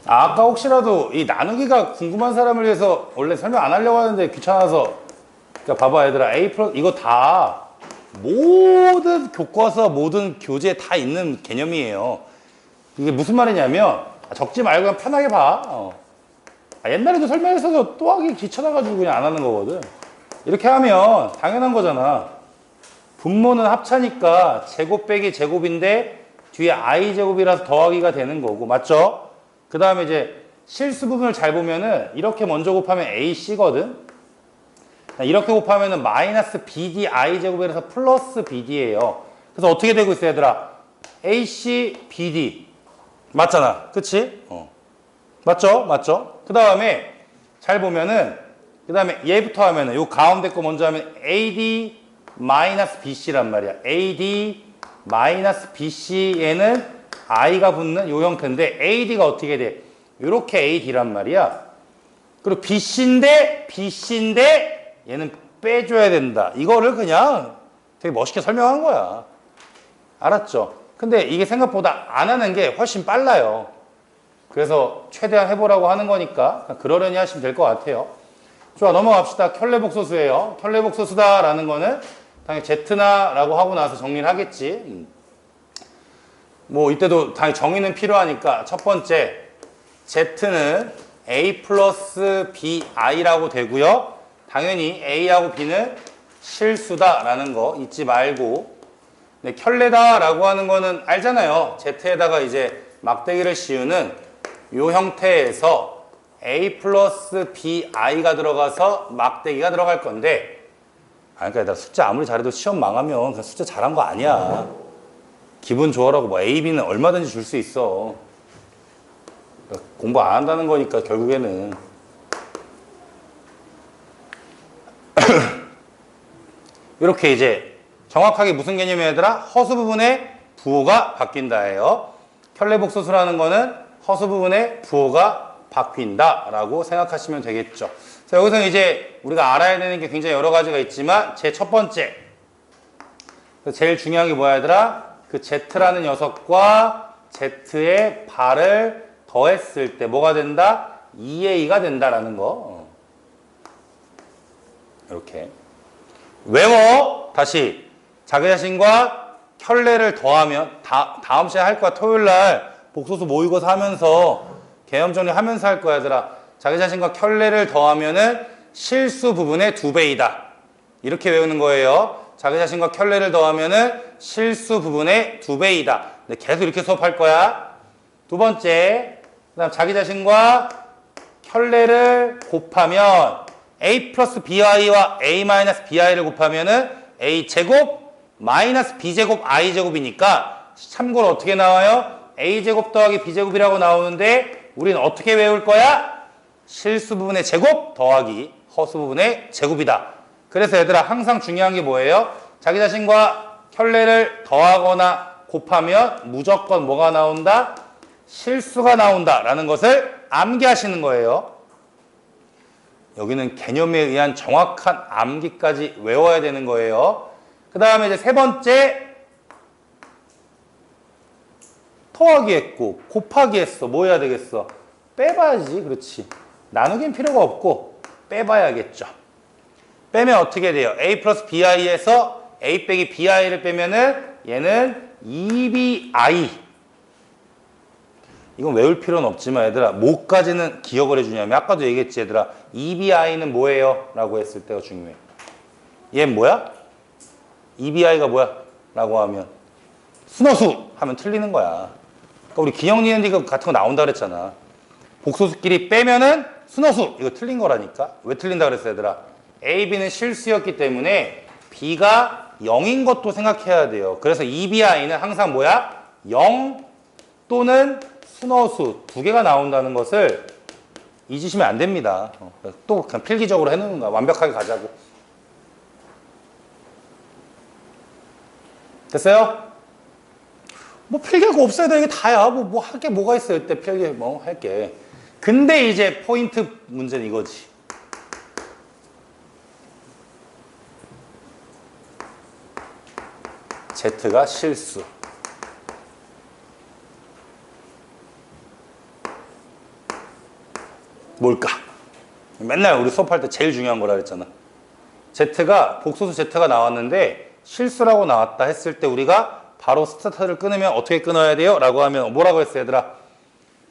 아까 혹시라도 이 나누기가 궁금한 사람을 위해서 원래 설명 안 하려고 하는데 귀찮아서. 그러니까 봐봐 얘들아, A 플러스 이거 다 모든 교과서 모든 교재에 다 있는 개념이에요. 이게 무슨 말이냐면 적지 말고 그냥 편하게 봐. 옛날에도 설명했어도 또 하기 귀찮아가지고 그냥 안 하는 거거든. 이렇게 하면 당연한 거잖아. 분모는 합차니까 제곱 빼기 제곱인데 뒤에 i제곱이라서 더하기가 되는 거고, 맞죠? 그 다음에 이제 실수 부분을 잘 보면은 이렇게 먼저 곱하면 ac거든. 이렇게 곱하면은 마이너스 bd i제곱이라서 플러스 bd예요. 그래서 어떻게 되고 있어 얘들아? ac bd 맞잖아, 그치? 맞죠? 맞죠? 그 다음에 잘 보면은 그 다음에 얘부터 하면은 요 가운데 거 먼저 하면 AD 마이너스 BC란 말이야. AD 마이너스 BC에는 I가 붙는 요 형태인데 AD가 어떻게 돼? 요렇게 AD란 말이야. 그리고 BC인데 얘는 빼줘야 된다. 이거를 그냥 되게 멋있게 설명한 거야. 알았죠? 근데 이게 생각보다 안 하는 게 훨씬 빨라요. 그래서 최대한 해보라고 하는 거니까 그러려니 하시면 될 것 같아요. 좋아, 넘어갑시다. 켤레복소수예요. 켤레복소수다라는 거는 당연히 Z나라고 하고 나서 정리를 하겠지. 뭐 이때도 당연히 정의는 필요하니까 첫 번째 Z는 A 플러스 BI라고 되고요. 당연히 A하고 B는 실수다라는 거 잊지 말고. 네, 켤레다라고 하는 거는 알잖아요. Z에다가 이제 막대기를 씌우는 요 형태에서 A 플러스 BI가 들어가서 막대기가 들어갈 건데, 그러니까 나 숫자 아무리 잘해도 시험 망하면 그냥 숫자 잘한 거 아니야. 기분 좋아라고 뭐 A, B는 얼마든지 줄 수 있어. 공부 안 한다는 거니까 결국에는. 이렇게 이제 정확하게 무슨 개념이야 얘들아? 허수 부분의 부호가 바뀐다예요. 켤레복소수라는 거는 허수 부분의 부호가 바뀐다라고 생각하시면 되겠죠. 자, 여기서 이제 우리가 알아야 되는 게 굉장히 여러 가지가 있지만 제 첫 번째, 제일 중요한 게 뭐야 얘들아? 그 Z라는 녀석과 Z의 발을 더했을 때 뭐가 된다? 2A가 된다라는 거. 이렇게 외워. 다시 자기 자신과 켤레를 더하면 다음 시간에 할 거야. 토요일 날 복소수 모의고사 하면서 개념 정리하면서 할 거야 얘들아. 자기 자신과 켤레를 더하면은 실수 부분의 2배이다. 이렇게 외우는 거예요. 자기 자신과 켤레를 더하면은 실수 부분의 2배이다. 네, 계속 이렇게 수업할 거야. 두 번째, 그다음 자기 자신과 켤레를 곱하면 A 플러스 BI와 A 마이너스 BI를 곱하면은 A 제곱 마이너스 B 제곱 I 제곱이니까 참고로 어떻게 나와요? A 제곱 더하기 B 제곱이라고 나오는데 우리는 어떻게 외울 거야? 실수 부분의 제곱 더하기 허수 부분의 제곱이다. 그래서 얘들아 항상 중요한 게 뭐예요? 자기 자신과 켤레를 더하거나 곱하면 무조건 뭐가 나온다? 실수가 나온다라는 것을 암기하시는 거예요. 여기는 개념에 의한 정확한 암기까지 외워야 되는 거예요. 그 다음에 이제 세 번째, 더하기 했고 곱하기 했어. 뭐 해야 되겠어? 빼봐야지. 그렇지. 나누긴 필요가 없고 빼봐야겠죠. 빼면 어떻게 돼요? A 플러스 BI에서 A 빼기 BI를 빼면은 얘는 2BI. 이건 외울 필요는 없지만 얘들아 뭐까지는 기억을 해주냐면 아까도 얘기했지 얘들아 2BI는 뭐예요? 라고 했을 때가 중요해. 얘는 뭐야? 2BI가 뭐야? 라고 하면 순허수 하면 틀리는 거야. 그러니까 우리 기억 니은디 같은 거 나온다 그랬잖아. 복소수끼리 빼면은 순허수 이거 틀린 거라니까. 왜 틀린다 그랬어 얘들아? A, B는 실수였기 때문에 B가 0인 것도 생각해야 돼요. 그래서 2BI는 항상 뭐야? 0 또는 순허수 두 개가 나온다는 것을 잊으시면 안 됩니다. 또 그냥 필기적으로 해놓는 거야. 완벽하게 가자고. 됐어요? 뭐 필기가 없어야 되는 게 다야. 뭐 할 게 뭐가 있어요. 이때 필기 뭐 할게. 근데 이제 포인트 문제는 이거지. Z가 실수. 뭘까? 맨날 우리 수업할 때 제일 중요한 거라 그랬잖아. Z가 복소수 Z가 나왔는데 실수라고 나왔다 했을 때 우리가 바로 스타트를 끊으면 어떻게 끊어야 돼요? 라고 하면 뭐라고 했어 얘들아?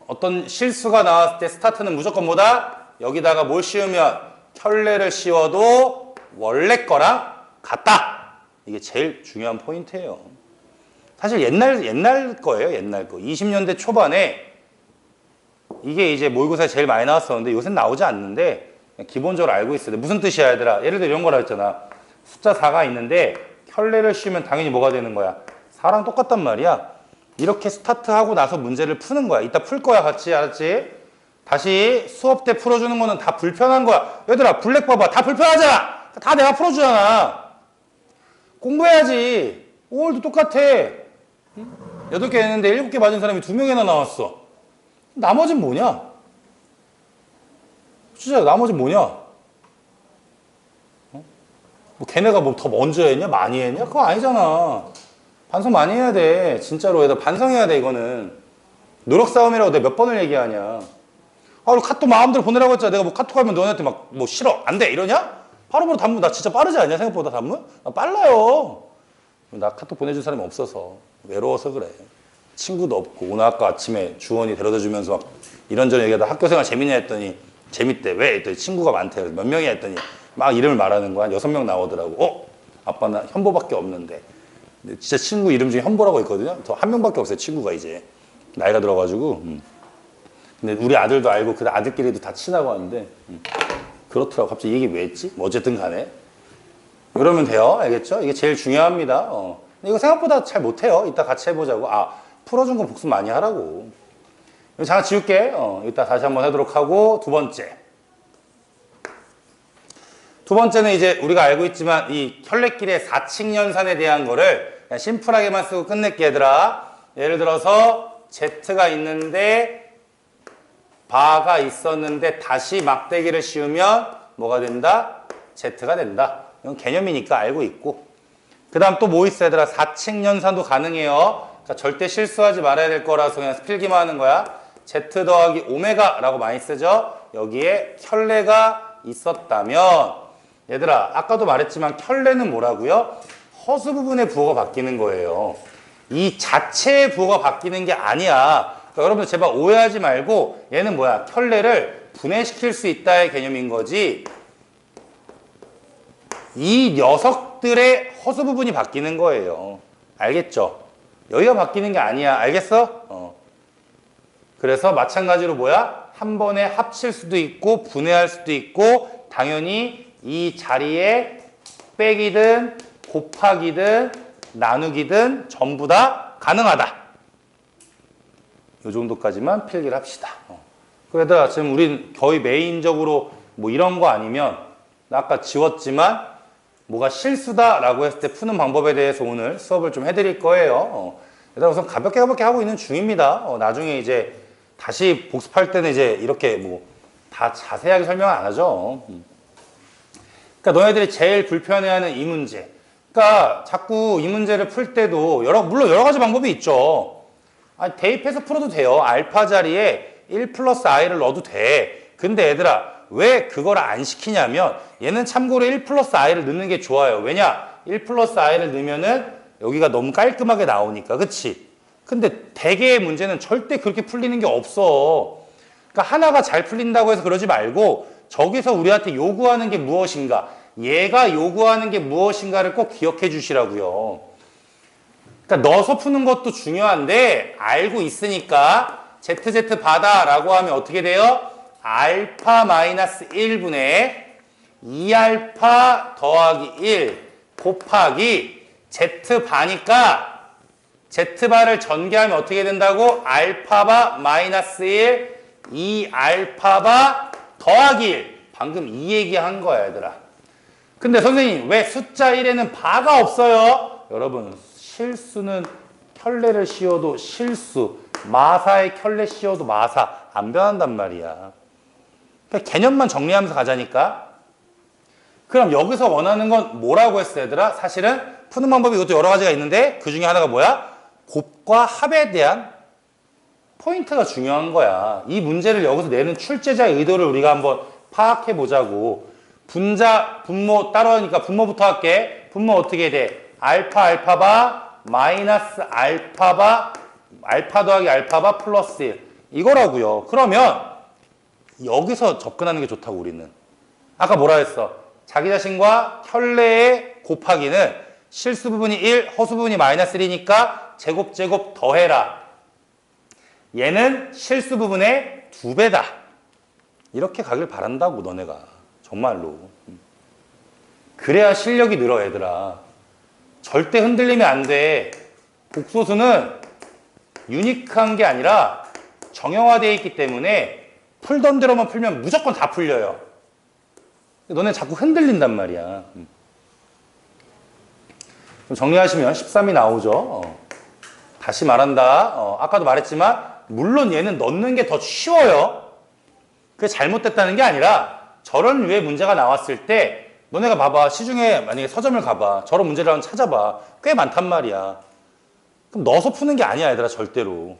어떤 실수가 나왔을 때 스타트는 무조건 뭐다? 여기다가 뭘 씌우면 켤레를 씌워도 원래 거랑 같다. 이게 제일 중요한 포인트예요. 사실 옛날 거예요. 옛날 거. 20년대 초반에 이게 이제 모의고사에 제일 많이 나왔었는데 요새는 나오지 않는데 기본적으로 알고 있어야 돼. 무슨 뜻이야 얘들아? 예를 들어 이런 거라 했잖아. 숫자 4가 있는데 켤레를 씌우면 당연히 뭐가 되는 거야? 4랑 똑같단 말이야. 이렇게 스타트하고 나서 문제를 푸는 거야. 이따 풀 거야 같이. 알았지? 다시 수업 때 풀어주는 거는 다 불편한 거야. 얘들아 블랙 봐봐. 다 불편하잖아. 다 내가 풀어주잖아. 공부해야지. 5월도 똑같아. 8개 했는데 7개 맞은 사람이 2명이나 나왔어. 나머진 뭐냐? 진짜 나머진 뭐냐? 뭐 걔네가 뭐 더 먼저 했냐? 많이 했냐? 그거 아니잖아. 반성 많이 해야 돼. 진짜로. 얘들 반성해야 돼 이거는. 노력 싸움이라고 내가 몇 번을 얘기하냐. 아, 우리 카톡 마음대로 보내라고 했잖아. 내가 뭐 카톡 하면 너네한테 막 뭐 싫어. 안 돼. 이러냐? 바로바로 단문. 나 진짜 빠르지 않냐? 생각보다 단문? 나 빨라요. 나 카톡 보내준 사람이 없어서. 외로워서 그래. 친구도 없고. 오늘 아까 아침에 주원이 데려다 주면서 막 이런저런 얘기하다 학교생활 재밌냐 했더니 재밌대. 왜? 했더니 친구가 많대. 몇 명이야 했더니 막 이름을 말하는 거야. 6명 나오더라고. 아빠 나 현보밖에 없는데. 근데 진짜 친구 이름 중에 현보라고 있거든요. 더 한 명밖에 없어요. 친구가 이제. 나이가 들어가지고. 근데 우리 아들도 알고 그 아들끼리도 다 친하고 하는데 그렇더라고. 갑자기 얘기 왜 했지? 뭐 어쨌든 간에. 이러면 돼요. 알겠죠? 이게 제일 중요합니다. 근데 이거 생각보다 잘 못해요. 이따 같이 해보자고. 아, 풀어준 건 복습 많이 하라고. 잠깐 지울게. 이따 다시 한번 하도록 하고. 두 번째. 두 번째는 이제 우리가 알고 있지만 이 켤레길의 사칙연산에 대한 거를 그냥 심플하게만 쓰고 끝낼게 얘들아. 예를 들어서 Z가 있는데 바가 있었는데 다시 막대기를 씌우면 뭐가 된다? Z가 된다. 이건 개념이니까 알고 있고. 그 다음 또 뭐 있어 얘들아? 사칙연산도 가능해요. 그러니까 절대 실수하지 말아야 될 거라서 그냥 필기만 하는 거야. Z 더하기 오메가라고 많이 쓰죠. 여기에 켤레가 있었다면 얘들아 아까도 말했지만 켤레는 뭐라고요? 허수 부분의 부호가 바뀌는 거예요. 이 자체의 부호가 바뀌는 게 아니야. 그러니까 여러분들 제발 오해하지 말고 얘는 뭐야? 켤레를 분해시킬 수 있다의 개념인 거지. 이 녀석들의 허수 부분이 바뀌는 거예요. 알겠죠? 여기가 바뀌는 게 아니야. 알겠어? 그래서 마찬가지로 뭐야? 한 번에 합칠 수도 있고 분해할 수도 있고 당연히 이 자리에 빼기든 곱하기든 나누기든 전부 다 가능하다. 이 정도까지만 필기를 합시다. 그러다 지금 우린 거의 메인적으로 뭐 이런 거 아니면 나 아까 지웠지만 뭐가 실수다라고 했을 때 푸는 방법에 대해서 오늘 수업을 좀 해드릴 거예요. 일단 우선 가볍게 하고 있는 중입니다. 나중에 이제 다시 복습할 때는 이제 이렇게 뭐 다 자세하게 설명을 안 하죠. 그러니까 너희들이 제일 불편해하는 이 문제. 그러니까 자꾸 이 문제를 풀 때도 물론 여러 가지 방법이 있죠. 대입해서 풀어도 돼요. 알파 자리에 1 플러스 i를 넣어도 돼. 근데 얘들아 왜 그걸 안 시키냐면 얘는 참고로 1 플러스 i를 넣는 게 좋아요. 왜냐? 1 플러스 i를 넣으면은 여기가 너무 깔끔하게 나오니까. 그치? 근데 대개의 문제는 절대 그렇게 풀리는 게 없어. 그러니까 하나가 잘 풀린다고 해서 그러지 말고 저기서 우리한테 요구하는 게 무엇인가, 얘가 요구하는 게 무엇인가를 꼭 기억해 주시라고요. 그러니까 넣어서 푸는 것도 중요한데 알고 있으니까 ZZ 바다라고 하면 어떻게 돼요? 알파 마이너스 1분의 2알파 더하기 1 곱하기 Z바니까 Z바를 전개하면 어떻게 된다고? 알파바 마이너스 1 2알파바 더하기 1. 방금 이 얘기한 거야 얘들아. 근데 선생님 왜 숫자 1에는 바가 없어요? 여러분 실수는 켤레를 씌워도 실수, 마사에 켤레 씌워도 마사 안 변한단 말이야. 그러니까 개념만 정리하면서 가자니까. 그럼 여기서 원하는 건 뭐라고 했어 얘들아? 사실은 푸는 방법이 이것도 여러 가지가 있는데 그 중에 하나가 뭐야? 곱과 합에 대한 포인트가 중요한 거야. 이 문제를 여기서 내는 출제자의 의도를 우리가 한번 파악해 보자고. 분자, 분모 따로 하니까 분모부터 할게. 분모 어떻게 돼? 알파 알파바 마이너스 알파바 알파 더하기 알파바 플러스 1. 이거라고요. 그러면 여기서 접근하는 게 좋다고 우리는. 아까 뭐라 했어? 자기 자신과 혈내의 곱하기는 실수 부분이 1, 허수 부분이 마이너스 1이니까 제곱 제곱 더해라. 얘는 실수 부분의 2배다. 이렇게 가길 바란다고 너네가. 정말로. 그래야 실력이 늘어 얘들아. 절대 흔들리면 안 돼. 복소수는 유니크한 게 아니라 정형화되어 있기 때문에 풀던 대로만 풀면 무조건 다 풀려요. 너네 자꾸 흔들린단 말이야. 그럼 정리하시면 13이 나오죠. 다시 말한다. 아까도 말했지만 물론 얘는 넣는 게 더 쉬워요. 그게 잘못됐다는 게 아니라 저런 류의 문제가 나왔을 때 너네가 봐봐. 시중에 만약에 서점을 가봐. 저런 문제를 한번 찾아봐. 꽤 많단 말이야. 그럼 넣어서 푸는 게 아니야 얘들아 절대로.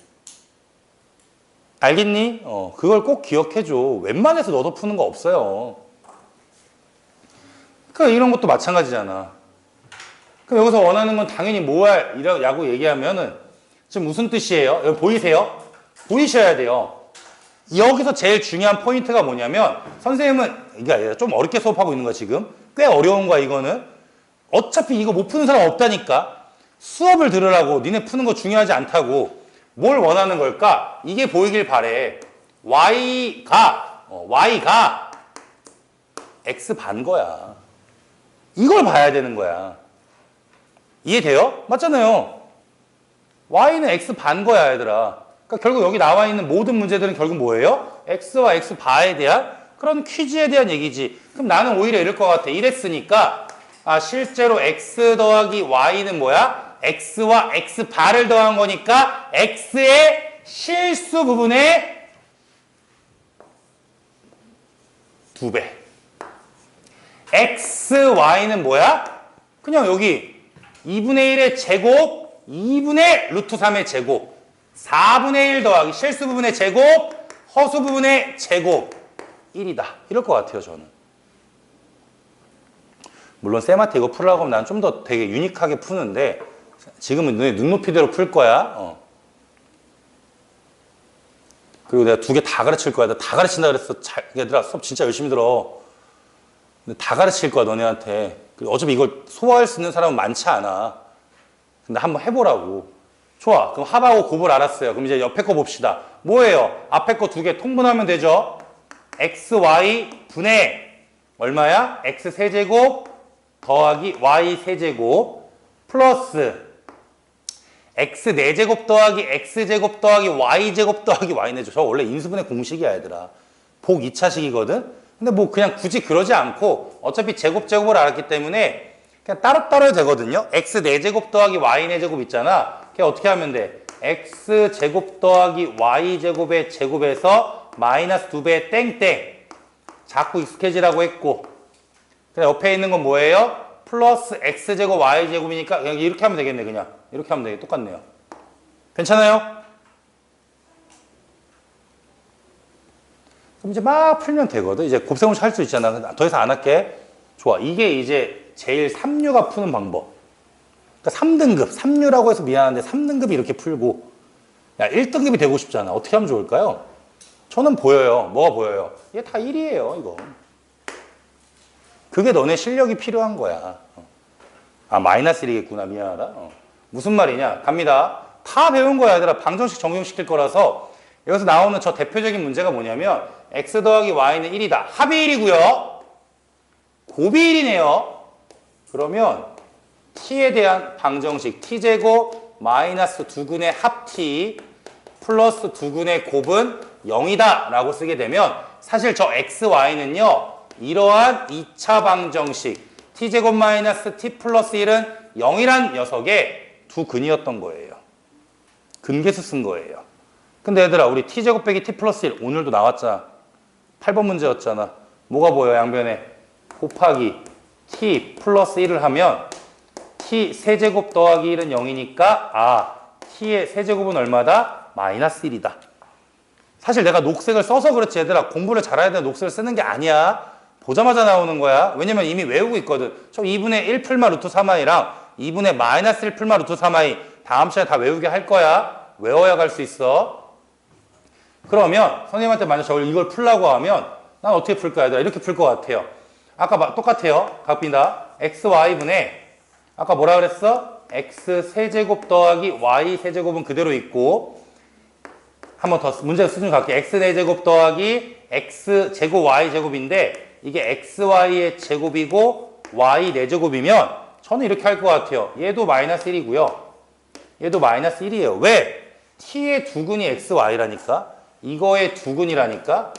알겠니? 그걸 꼭 기억해줘. 웬만해서 넣어서 푸는 거 없어요. 그러니까 이런 것도 마찬가지잖아. 그럼 여기서 원하는 건 당연히 뭐야라고 얘기하면은 지금 무슨 뜻이에요? 여기 보이세요? 보이셔야 돼요. 여기서 제일 중요한 포인트가 뭐냐면 선생님은 이게 아니라 좀 어렵게 수업하고 있는 거야 지금. 꽤 어려운 거야 이거는. 어차피 이거 못 푸는 사람 없다니까. 수업을 들으라고 니네 푸는 거 중요하지 않다고. 뭘 원하는 걸까? 이게 보이길 바래. y가 x 반 거야. 이걸 봐야 되는 거야. 이해돼요? 맞잖아요. y는 x 반 거야 얘들아. 그러니까 결국 여기 나와 있는 모든 문제들은 결국 뭐예요? x와 x 바에 대한 그런 퀴즈에 대한 얘기지. 그럼 나는 오히려 이럴 것 같아. 이랬으니까 실제로 x 더하기 y는 뭐야? x와 x 바를 더한 거니까 x의 실수 부분의 2배. x, y는 뭐야? 그냥 여기 2분의 1의 제곱, 2분의 루트 3의 제곱, 4분의 1 더하기 실수 부분의 제곱, 허수 부분의 제곱 1이다. 이럴 것 같아요 저는. 물론 쌤한테 이거 풀으라고 하면 난 좀 더 되게 유니크하게 푸는데 지금은 너네 눈높이대로 풀 거야. 그리고 내가 2개 다 가르칠 거야. 나 다 가르친다 그랬어. 얘들아 수업 진짜 열심히 들어. 근데 다 가르칠 거야 너네한테. 그리고 어차피 이걸 소화할 수 있는 사람은 많지 않아. 근데 한번 해보라고. 좋아. 그럼 합하고 곱을 알았어요. 그럼 이제 옆에 거 봅시다. 뭐예요? 앞에 거 2개 통분하면 되죠. x, y 분의 얼마야? x 세제곱 더하기 y 세제곱 플러스 x 4제곱 더하기 x제곱 더하기 y제곱 더하기 y네죠. 저 원래 인수분해 공식이야 얘들아. 복 2차식이거든. 근데 뭐 그냥 굳이 그러지 않고 어차피 제곱을 알았기 때문에 그냥 따로따로 해도 되거든요. x 4제곱 더하기 y 4제곱 있잖아. 그냥 어떻게 하면 돼? x제곱 더하기 y제곱의 제곱에서 마이너스 2배 땡땡. 자꾸 익숙해지라고 했고 그냥 옆에 있는 건 뭐예요? 플러스 x제곱 y제곱이니까 그냥 이렇게 하면 되겠네. 그냥 이렇게 하면 되겠네. 똑같네요. 괜찮아요? 그럼 이제 막 풀면 되거든. 이제 곱셈공식 할 수 있잖아. 더 이상 안 할게. 좋아. 이게 이제 제일 3류가 푸는 방법. 그러니까 3등급. 3류라고 해서 미안한데 3등급이 이렇게 풀고 야 1등급이 되고 싶잖아. 어떻게 하면 좋을까요? 저는 보여요. 뭐가 보여요? 이게 다 1이에요. 이거. 그게 너네 실력이 필요한 거야. 마이너스 1이겠구나. 미안하다. 무슨 말이냐? 갑니다. 다 배운 거야 얘들아. 방정식 적용시킬 거라서 여기서 나오는 저 대표적인 문제가 뭐냐면 x 더하기 y는 1이다. 합이 1이고요. 곱이 1이네요. 그러면 t에 대한 방정식 t제곱 마이너스 2분의 합 t 플러스 2분의 곱은 0이다 라고 쓰게 되면 사실 저 x, y는요. 이러한 2차 방정식 t제곱 마이너스 t 플러스 1은 0이란 녀석의 두 근이었던 거예요. 근계수 쓴 거예요. 근데 얘들아 우리 t제곱 빼기 t 플러스 1 오늘도 나왔잖아. 8번 문제였잖아. 뭐가 보여 양변에? 곱하기 t 플러스 1을 하면 t 세제곱 더하기 1은 0이니까 t의 세제곱은 얼마다? 마이너스 1이다. 사실 내가 녹색을 써서 그렇지 얘들아 공부를 잘해야 되는 녹색을 쓰는 게 아니야. 보자마자 나오는 거야. 왜냐면 이미 외우고 있거든. 저 2분의 1 풀마 루트 3i랑 2분의 마이너스 1 풀마 루트 3i 다음 시간에 다 외우게 할 거야. 외워야 갈 수 있어. 그러면 선생님한테 만약 이걸 풀라고 하면 난 어떻게 풀 거야? 이렇게 풀 것 같아요. 아까 똑같아요. 각빈다. xy분의 아까 뭐라 그랬어? x 세제곱 더하기 y 세제곱은 그대로 있고 한 번 더 문제 수준 갈게요. x 4제곱 더하기 x 제곱 y 제곱인데 이게 xy의 제곱이고 y 4제곱이면 저는 이렇게 할 것 같아요. 얘도 마이너스 1이고요. 얘도 마이너스 1이에요. 왜? t의 두근이 xy라니까. 이거의 두근이라니까.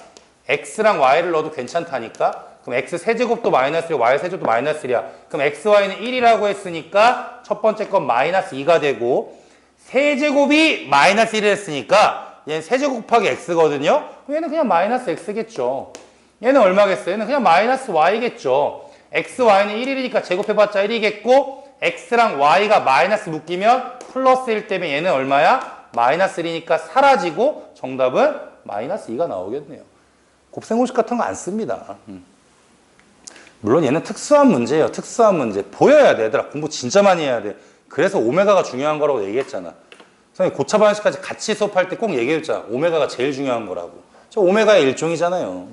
x랑 y를 넣어도 괜찮다니까. 그럼 x 세제곱도 마이너스 1, y 세제곱도 마이너스 1이야. 그럼 xy는 1이라고 했으니까 첫 번째 건 마이너스 2가 되고 세제곱이 마이너스 1을 했으니까 얘는 세제곱 곱하기 x거든요. 얘는 그냥 마이너스 x겠죠. 얘는 얼마겠어요? 얘는 그냥 마이너스 y겠죠. x, y는 1이니까 제곱해봤자 1이겠고 x랑 y가 마이너스 묶이면 플러스 1 때문에 얘는 얼마야? 마이너스 1이니까 사라지고 정답은 마이너스 2가 나오겠네요. 곱셈공식 같은 거 안 씁니다. 물론 얘는 특수한 문제예요. 특수한 문제. 보여야 돼. 얘들아 공부 진짜 많이 해야 돼. 그래서 오메가가 중요한 거라고 얘기했잖아. 선생님 고차 방식까지 같이 수업할 때 꼭 얘기했잖아. 오메가가 제일 중요한 거라고. 저 오메가의 일종이잖아요.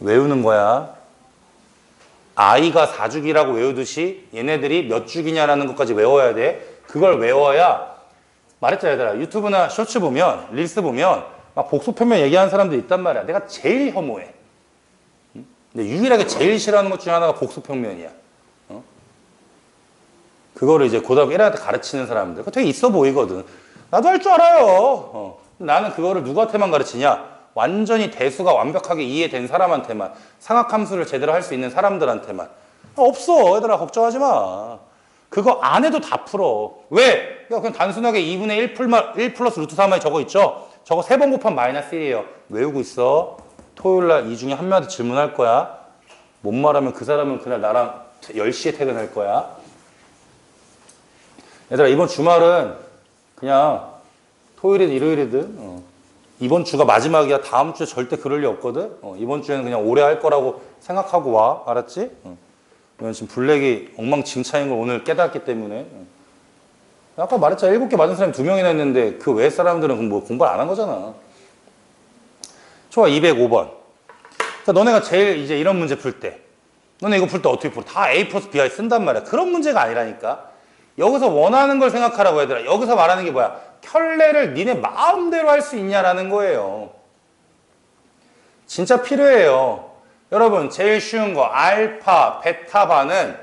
외우는 거야. i가 4주기라고 외우듯이 얘네들이 몇 주기냐라는 것까지 외워야 돼. 그걸 외워야 말했잖아 얘들아. 유튜브나 쇼츠 보면 릴스 보면 막 복수편면 얘기하는 사람들 있단 말이야. 내가 제일 혐오해. 근데 유일하게 제일 싫어하는 것 중에 하나가 복수평면이야. 그거를 이제 고등학교 1학년 때 가르치는 사람들. 그거 되게 있어 보이거든. 나도 할 줄 알아요. 나는 그거를 누구한테만 가르치냐? 완전히 대수가 완벽하게 이해된 사람한테만. 상학함수를 제대로 할 수 있는 사람들한테만. 없어. 얘들아 걱정하지 마. 그거 안 해도 다 풀어. 왜? 그냥 단순하게 2분의 1 플러스 루트 3i 저거 있죠? 저거 3번 곱하면 마이너스 1이에요. 외우고 있어. 토요일날 이 중에 한 명한테 질문할 거야. 못 말하면 그 사람은 그날 나랑 10시에 퇴근할 거야. 얘들아 이번 주말은 그냥 토요일이든 일요일이든 이번 주가 마지막이야. 다음 주에 절대 그럴 리 없거든. 이번 주에는 그냥 오래 할 거라고 생각하고 와. 알았지? 이건 지금 블랙이 엉망진창인 걸 오늘 깨닫기 때문에. 아까 말했잖아. 7개 맞은 사람이 2명이나 있는데 그 외 사람들은 뭐 공부를 안 한 거잖아. 좋아. 205번. 그러니까 너네가 제일 이제 이런 문제 풀 때 너네 이거 풀 때 어떻게 풀어? 다 A 플러스 BI 쓴단 말이야. 그런 문제가 아니라니까. 여기서 원하는 걸 생각하라고 얘들아. 여기서 말하는 게 뭐야? 켤레를 니네 마음대로 할 수 있냐라는 거예요. 진짜 필요해요. 여러분 제일 쉬운 거 알파, 베타 바는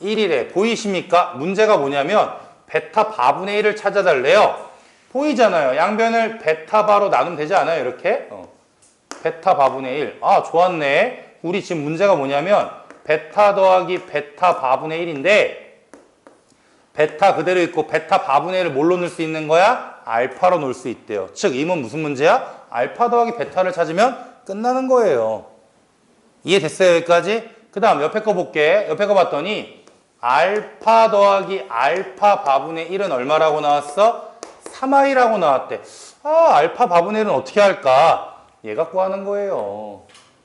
1이래. 보이십니까? 문제가 뭐냐면 베타 바분의 1을 찾아달래요. 보이잖아요. 양변을 베타 바로 나누면 되지 않아요? 이렇게 베타 바분의 1. 아 좋았네. 우리 지금 문제가 뭐냐면 베타 더하기 베타 바분의 1인데 베타 그대로 있고 베타 바분의 1을 뭘로 넣을 수 있는 거야? 알파로 넣을 수 있대요. 즉 이 문 무슨 문제야? 알파 더하기 베타를 찾으면 끝나는 거예요. 이해됐어요 여기까지? 그 다음 옆에 거 볼게. 옆에 거 봤더니 알파 더하기 알파 바분의 1은 얼마라고 나왔어? 3i라고 나왔대. 아 알파 바분의 1은 어떻게 할까? 얘 갖고 하는 거예요.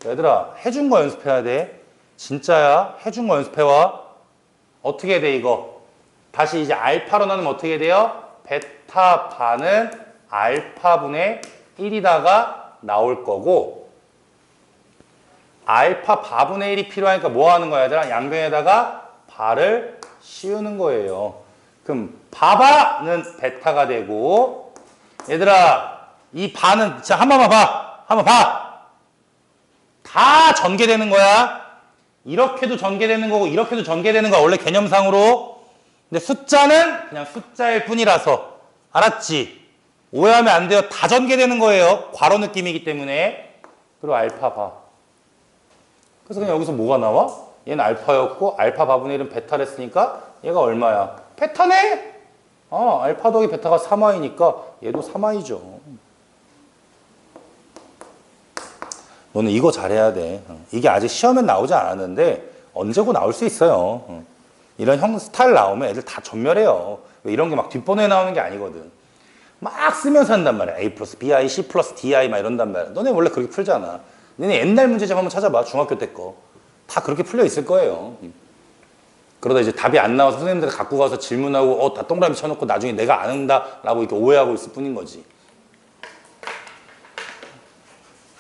얘들아 해준 거 연습해야 돼. 진짜야. 해준 거 연습해와. 어떻게 돼 이거? 다시 이제 알파로 나누면 어떻게 돼요? 베타 바는 알파분의 1이다가 나올 거고 알파 바분의 1이 필요하니까 뭐 하는 거야 얘들아? 양변에다가 바를 씌우는 거예요. 그럼 바바는 베타가 되고 얘들아 이 바는 자 한 번만 봐. 한번 봐. 다 전개되는 거야. 이렇게도 전개되는 거고 이렇게도 전개되는 거야. 원래 개념상으로. 근데 숫자는 그냥 숫자일 뿐이라서 알았지? 오해하면 안 돼요. 다 전개되는 거예요. 괄호 느낌이기 때문에. 그리고 알파 바. 그래서 그냥 여기서 뭐가 나와? 얘는 알파였고 알파 바분의 1은 베타를 했으니까 얘가 얼마야? 베타네? 아 알파 더하기 베타가 3i니까 얘도 3i죠. 너는 이거 잘해야 돼. 이게 아직 시험엔 나오지 않았는데 언제고 나올 수 있어요. 이런 형 스타일 나오면 애들 다 전멸해요. 이런 게 막 뒷번호에 나오는 게 아니거든. 막 쓰면서 한단 말이야. A 플러스 BI, C 플러스 DI 막 이런단 말이야. 너네 원래 그렇게 풀잖아. 너네 옛날 문제집 한번 찾아봐. 중학교 때 거. 다 그렇게 풀려 있을 거예요. 그러다 이제 답이 안 나와서 선생님들 갖고 가서 질문하고 다 동그라미 쳐놓고 나중에 내가 아는다라고 이렇게 오해하고 있을 뿐인 거지.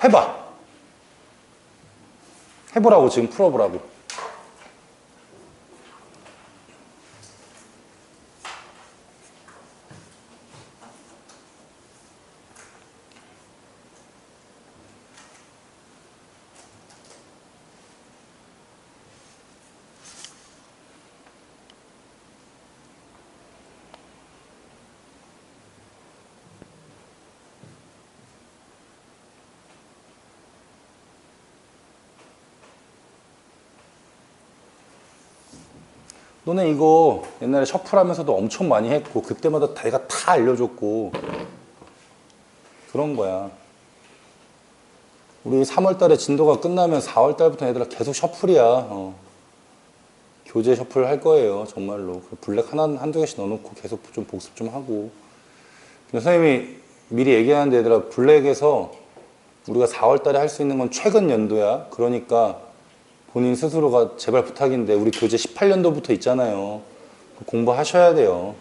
해봐. 해보라고 지금 풀어보라고. 너네 이거 옛날에 셔플하면서도 엄청 많이 했고 그때마다 내가 다 알려줬고 그런 거야. 우리 3월 달에 진도가 끝나면 4월 달부터 애들아 계속 셔플이야. 교재 셔플 할 거예요. 정말로. 블랙 한두 개씩 넣어놓고 계속 좀 복습 좀 하고. 선생님이 미리 얘기하는데 얘들아 블랙에서 우리가 4월 달에 할 수 있는 건 최근 연도야. 그러니까 본인 스스로가 제발 부탁인데 우리 교재 18년도부터 있잖아요. 공부하셔야 돼요.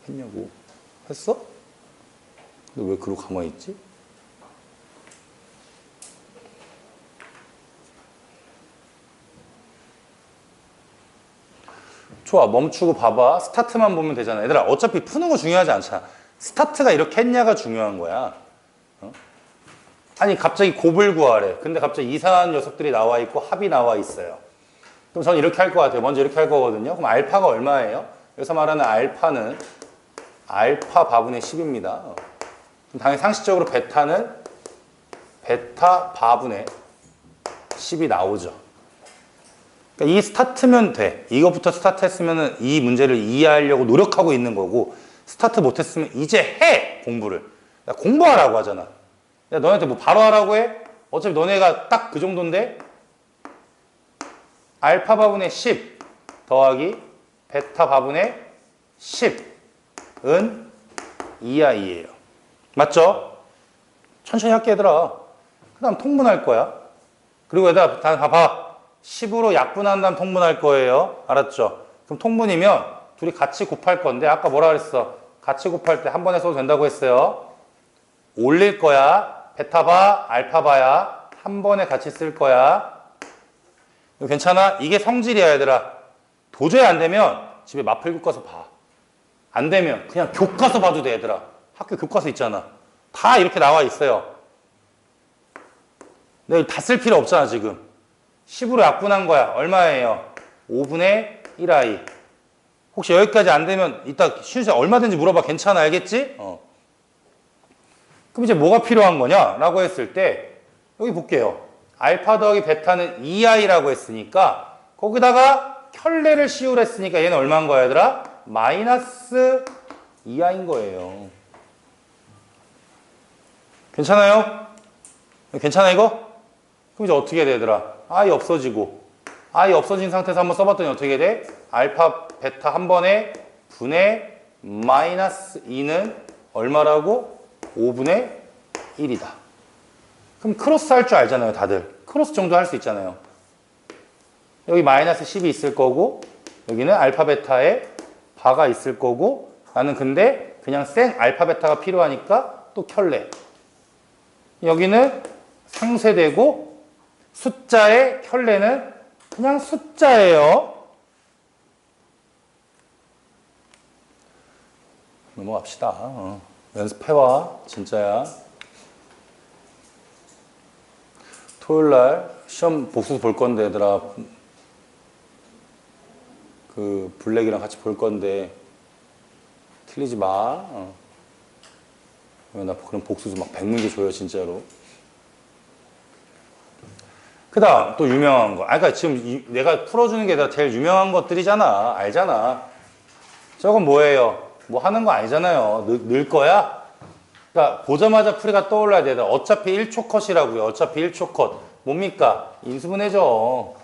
했냐고. 했어? 근데 왜 그러고 가만히 있지? 좋아. 멈추고 봐봐. 스타트만 보면 되잖아. 얘들아 어차피 푸는 거 중요하지 않잖아. 스타트가 이렇게 했냐가 중요한 거야. 아니 갑자기 곱을 구하래. 근데 갑자기 이상한 녀석들이 나와 있고 합이 나와 있어요. 그럼 저는 이렇게 할 것 같아요. 먼저 이렇게 할 거거든요. 그럼 알파가 얼마예요? 여기서 말하는 알파는 알파 바분의 10입니다. 당연히 상식적으로 베타는 베타 바분의 10이 나오죠. 그러니까 이 스타트면 돼. 이것부터 스타트 했으면 이 문제를 이해하려고 노력하고 있는 거고 스타트 못했으면 이제 해! 공부를. 공부하라고 하잖아. 내가 너네한테 뭐 바로 하라고 해? 어차피 너네가 딱 그 정도인데 알파 바분의 10 더하기 베타 바분의 10은 2i예요. 맞죠? 천천히 할게 얘들아. 그 다음 통분할 거야. 그리고 얘들아 봐봐. 10으로 약분한 다음 통분할 거예요. 알았죠? 그럼 통분이면 둘이 같이 곱할 건데 아까 뭐라 그랬어? 같이 곱할 때 한 번에 써도 된다고 했어요. 올릴 거야. 베타바, 알파바야. 한 번에 같이 쓸 거야. 이거 괜찮아? 이게 성질이야 얘들아. 도저히 안 되면 집에 마플 교과서 봐. 안 되면 그냥 교과서 봐도 돼 얘들아. 학교 교과서 있잖아. 다 이렇게 나와 있어요. 내가 다 쓸 필요 없잖아 지금. 10으로 약분한 거야. 얼마예요? 5분의 1i. 혹시 여기까지 안 되면 이따 쉬는 얼마든지 물어봐. 괜찮아. 알겠지? 그럼 이제 뭐가 필요한 거냐? 라고 했을 때 여기 볼게요. 알파 더하기 베타는 2i라고 했으니까 거기다가 켤레를 씌우랬으니까 얘는 얼마인 거야 얘들아? 마이너스 2i인 거예요. 괜찮아요? 괜찮아 이거? 그럼 이제 어떻게 돼 얘들아? i 없어지고 i 없어진 상태에서 한번 써봤더니 어떻게 돼? 알파 베타 한 번에 분의 마이너스 2는 얼마라고? 5분의 1이다. 그럼 크로스 할 줄 알잖아요 다들. 크로스 정도 할 수 있잖아요. 여기 마이너스 10이 있을 거고 여기는 알파 베타에 바가 있을 거고 나는 근데 그냥 생 알파 베타가 필요하니까 또 켤레. 여기는 상쇄되고 숫자의 켤레는 그냥 숫자예요. 넘어갑시다. 연습해와 진짜야. 토요일날 시험 복수 볼 건데 얘들아 그 블랙이랑 같이 볼 건데 틀리지 마. 나 그럼 복수도 막 100문제 줘요 진짜로. 그 다음 또 유명한 거. 그러니까 지금 내가 풀어주는 게 제일 유명한 것들이잖아. 알잖아. 저건 뭐예요? 뭐 하는 거 아니잖아요. 늘 거야? 그러니까 보자마자 풀이가 떠올라야 돼. 어차피 1초 컷이라고요. 어차피 1초 컷. 뭡니까? 인수분해죠.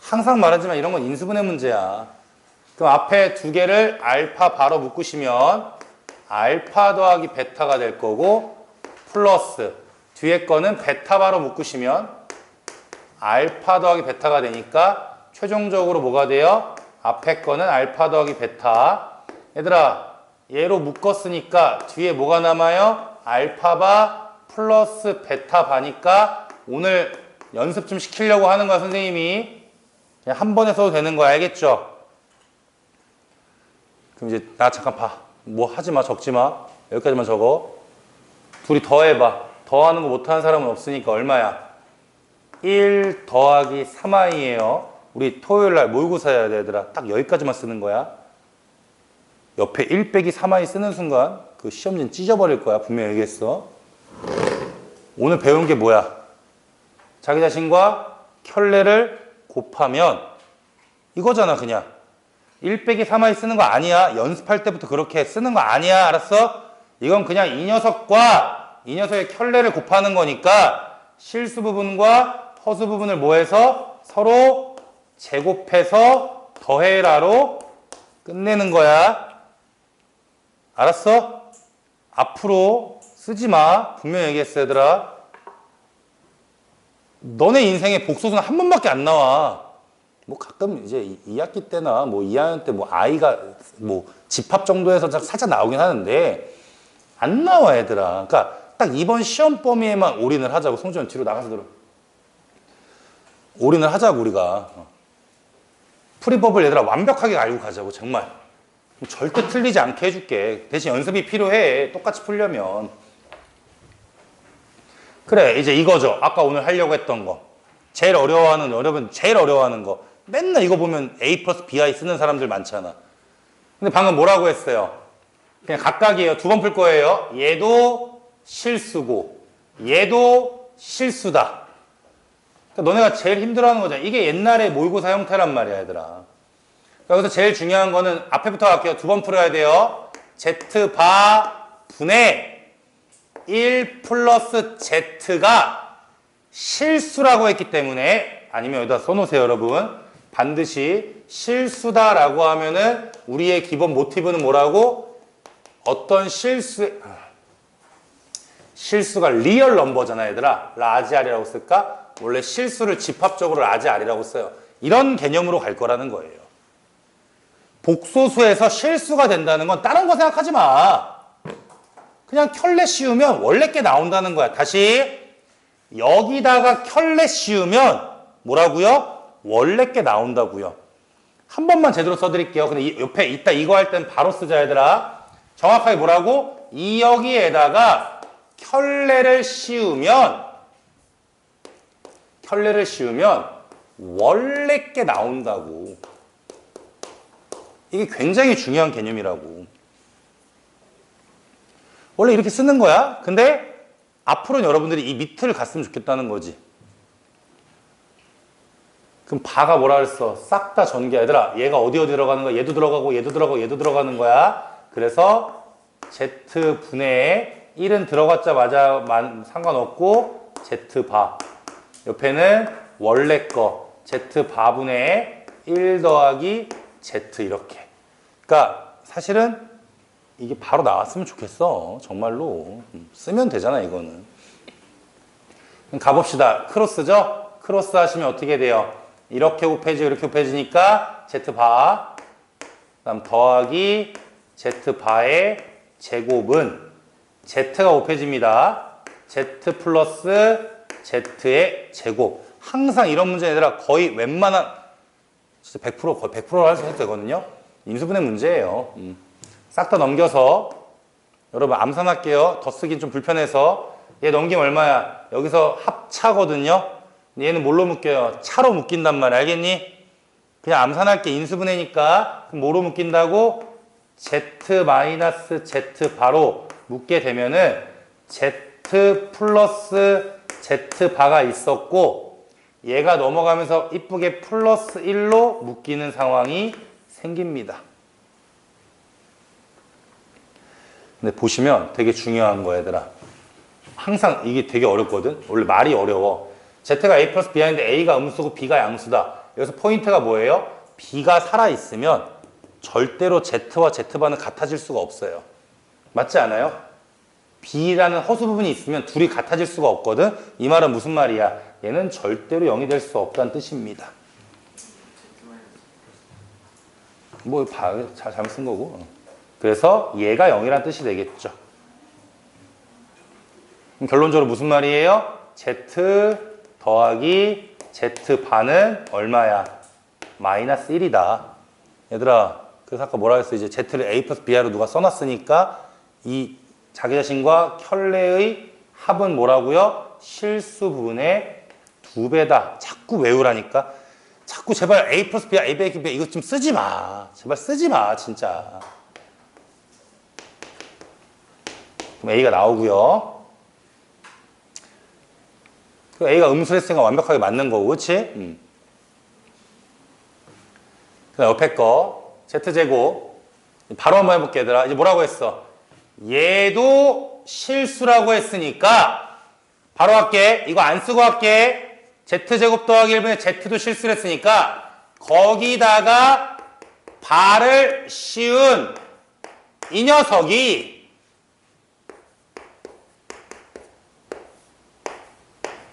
항상 말하지만 이런 건 인수분해 문제야. 그럼 앞에 두 개를 알파 바로 묶으시면 알파 더하기 베타가 될 거고 플러스 뒤에 거는 베타 바로 묶으시면 알파 더하기 베타가 되니까 최종적으로 뭐가 돼요? 앞에 거는 알파 더하기 베타. 얘들아 얘로 묶었으니까 뒤에 뭐가 남아요? 알파바 플러스 베타바니까 오늘 연습 좀 시키려고 하는 거야 선생님이. 그냥 한 번에 써도 되는 거야. 알겠죠? 그럼 이제 나 잠깐 봐. 뭐 하지 마. 적지 마. 여기까지만 적어. 둘이 더해봐. 더하는 거 못하는 사람은 없으니까 얼마야? 1 더하기 3i예요. 우리 토요일날 모의고사 해야 돼 얘들아. 딱 여기까지만 쓰는 거야. 옆에 1 빼기 3i 쓰는 순간 그 시험지는 찢어버릴 거야. 분명히 얘기했어. 오늘 배운 게 뭐야? 자기 자신과 켤레를 곱하면 이거잖아 그냥. 1 빼기 3i 쓰는 거 아니야. 연습할 때부터 그렇게 쓰는 거 아니야. 알았어? 이건 그냥 이 녀석과 이 녀석의 켤레를 곱하는 거니까 실수 부분과 허수 부분을 뭐 해서 서로 제곱해서 더해라로 끝내는 거야. 알았어? 앞으로 쓰지 마. 분명히 얘기했어 얘들아. 너네 인생에 복소수는 한 번밖에 안 나와. 뭐 가끔 이제 2학기 때나 뭐 2학년 때 뭐 아이가 뭐 집합 정도에서 살짝 나오긴 하는데 안 나와 얘들아. 그러니까 딱 이번 시험 범위에만 올인을 하자고. 송지현 뒤로 나가서 들어. 올인을 하자고 우리가. 풀이법을 얘들아 완벽하게 알고 가자고 정말. 절대 틀리지 않게 해줄게. 대신 연습이 필요해. 똑같이 풀려면. 그래 이제 이거죠. 아까 오늘 하려고 했던 거. 제일 어려워하는 여러분 제일 어려워하는 거. 맨날 이거 보면 A 플러스 BI 쓰는 사람들 많잖아. 근데 방금 뭐라고 했어요? 그냥 각각이에요. 두 번 풀 거예요. 얘도 실수고 얘도 실수다. 그러니까 너네가 제일 힘들어하는 거잖아. 이게 옛날에 모의고사 형태란 말이야 얘들아. 여기서 제일 중요한 거는 앞에부터 갈게요. 두 번 풀어야 돼요. Z바 분의 1 플러스 Z가 실수라고 했기 때문에 아니면 여기다 써놓으세요 여러분. 반드시 실수다라고 하면은 우리의 기본 모티브는 뭐라고? 어떤 실수가 리얼 넘버잖아 얘들아. 라지 R이라고 쓸까? 원래 실수를 집합적으로 라지 R이라고 써요. 이런 개념으로 갈 거라는 거예요. 복소수에서 실수가 된다는 건 다른 거 생각하지 마. 그냥 켤레 씌우면 원래 게 나온다는 거야. 다시 여기다가 켤레 씌우면 뭐라고요? 원래 게 나온다고요. 한 번만 제대로 써드릴게요. 근데 옆에 이따 이거 할 땐 바로 쓰자 얘들아. 정확하게 뭐라고? 이 여기에다가 켤레를 씌우면 원래 게 나온다고. 이게 굉장히 중요한 개념이라고. 원래 이렇게 쓰는 거야. 근데 앞으로는 여러분들이 이 밑을 갔으면 좋겠다는 거지. 그럼 바가 뭐라 그랬어? 싹 다 전개. 얘들아 얘가 어디 들어가는 거야? 얘도 들어가고 얘도 들어가고 얘도 들어가는 거야. 그래서 Z분의 1은 들어갔자마자 상관없고 Z바 옆에는 원래 거 Z바분의 1 더하기 Z 이렇게. 그러니까 사실은 이게 바로 나왔으면 좋겠어. 정말로. 쓰면 되잖아 이거는. 그럼 가봅시다. 크로스죠? 크로스 하시면 어떻게 돼요? 이렇게 곱해지고 이렇게 곱해지니까 Z바 그다음 더하기 Z바의 제곱은 Z가 곱해집니다. Z 플러스 Z의 제곱. 항상 이런 문제 얘들아 거의 웬만한 진짜 100% 거의 100%로 할 수 있어도 되거든요. 인수분해 문제예요. 싹 다 넘겨서 여러분 암산할게요. 더 쓰긴 좀 불편해서. 얘 넘기면 얼마야? 여기서 합차거든요. 얘는 뭘로 묶여요? 차로 묶인단 말이야. 알겠니? 그냥 암산할게. 인수분해니까. 그럼 뭐로 묶인다고? Z-Z 바로 묶게 되면은 Z 플러스 Z 바가 있었고 얘가 넘어가면서 이쁘게 플러스 1로 묶이는 상황이 생깁니다. 근데 보시면 되게 중요한 거야 얘들아. 항상 이게 되게 어렵거든. 원래 말이 어려워. Z가 A 플러스 B인데 A가 음수고 B가 양수다. 여기서 포인트가 뭐예요? B가 살아있으면 절대로 Z와 Z반은 같아질 수가 없어요. 맞지 않아요? B라는 허수 부분이 있으면 둘이 같아질 수가 없거든. 이 말은 무슨 말이야? 얘는 절대로 0이 될 수 없다는 뜻입니다. 뭐 잘못 쓴 거고. 그래서 얘가 0이란 뜻이 되겠죠. 그럼 결론적으로 무슨 말이에요? Z 더하기 Z반은 얼마야? 마이너스 1이다. 얘들아, 그래서 아까 뭐라 했어? 이제 Z를 A 플러스 B로 누가 써놨으니까 이 자기 자신과 켤레의 합은 뭐라고요? 실수 부분의 2배다. 자꾸 외우라니까. 자꾸 제발 A 플러스 B야, A, B, B 이거 좀 쓰지 마. 제발 쓰지 마, 진짜. 그럼 A가 나오고요. A가 음수했으니까 완벽하게 맞는 거고, 그치? 그다음 옆에 거 Z제곱 바로 한번 해볼게 얘들아. 이제 뭐라고 했어? 얘도 실수라고 했으니까 바로 할게. 이거 안 쓰고 할게. Z제곱 더하기 1분의 Z도 실수를 했으니까 거기다가 발을 씌운 이 녀석이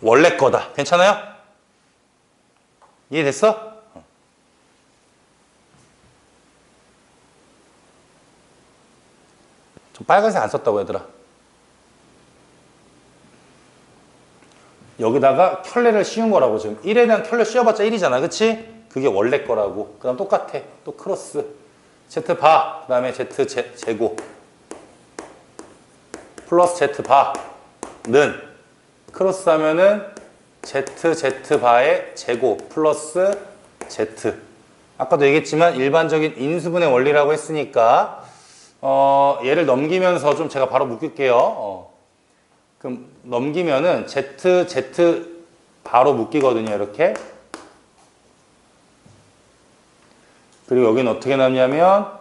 원래 거다. 괜찮아요? 이해됐어? 좀 빨간색 안 썼다고 얘들아. 여기다가 켤레를 씌운 거라고. 지금 1에 대한 켤레 씌워봤자 1이잖아. 그치? 그게 원래 거라고. 그 다음 똑같아. 또 크로스 Z바, 그 다음에 Z제곱 플러스 Z바는 크로스 하면은 Z바의 제곱 플러스 Z. 아까도 얘기했지만 일반적인 인수분해 원리라고 했으니까 얘를 넘기면서 좀 제가 바로 묶을게요. 그럼 넘기면은 Z 바로 묶이거든요. 이렇게. 그리고 여기는 어떻게 남냐면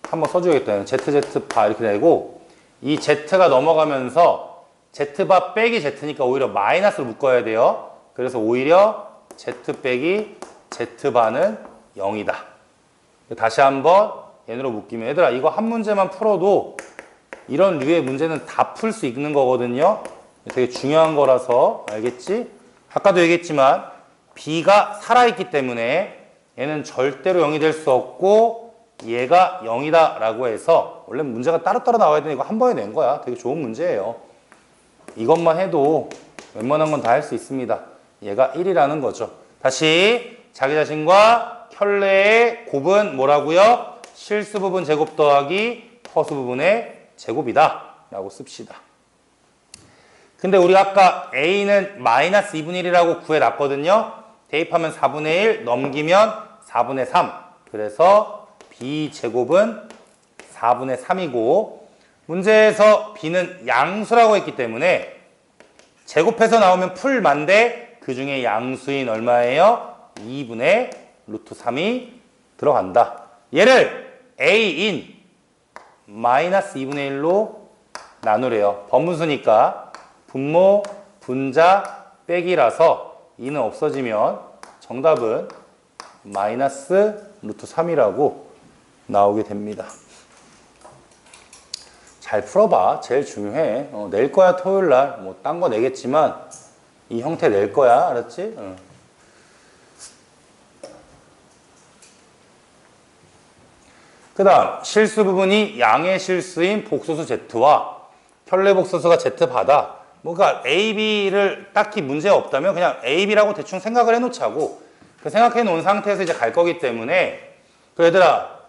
한번 써줘야겠다. Z바 이렇게 되고 이 Z가 넘어가면서 Z바 빼기 Z니까 오히려 마이너스로 묶어야 돼요. 그래서 오히려 Z 빼기 Z바는 0이다. 다시 한번 얘네로 묶이면 얘들아 이거 한 문제만 풀어도 이런 류의 문제는 다 풀 수 있는 거거든요. 되게 중요한 거라서 알겠지? 아까도 얘기했지만 B가 살아있기 때문에 얘는 절대로 0이 될 수 없고 얘가 0이다 라고 해서 원래 문제가 따로따로 나와야 되는 이거 한 번에 낸 거야. 되게 좋은 문제예요. 이것만 해도 웬만한 건 다 할 수 있습니다. 얘가 1이라는 거죠. 다시 자기 자신과 켤레의 곱은 뭐라고요? 실수 부분 제곱 더하기 허수 부분의 제곱이다 라고 씁시다. 근데 우리가 아까 A는 마이너스 2분의 1이라고 구해놨거든요. 대입하면 4분의 1, 넘기면 4분의 3. 그래서 B제곱은 4분의 3이고 문제에서 B는 양수라고 했기 때문에 제곱해서 나오면 풀만데 그 중에 양수인 얼마예요? 2분의 루트 3이 들어간다. 얘를 A인 마이너스 2분의 1로 나누래요. 번분수니까 분모, 분자, 빼기라서 2는 없어지면 정답은 마이너스 루트 3이라고 나오게 됩니다. 잘 풀어봐. 제일 중요해. 낼 거야 토요일날. 뭐 딴 거 내겠지만 이 형태 낼 거야. 알았지? 그 다음 실수 부분이 양의 실수인 복소수 Z와 켤레 복소수가 Z바다. 뭔가 A, B를 딱히 문제가 없다면 그냥 A, B라고 대충 생각을 해놓자고 그 생각해 놓은 상태에서 이제 갈 거기 때문에 그 얘들아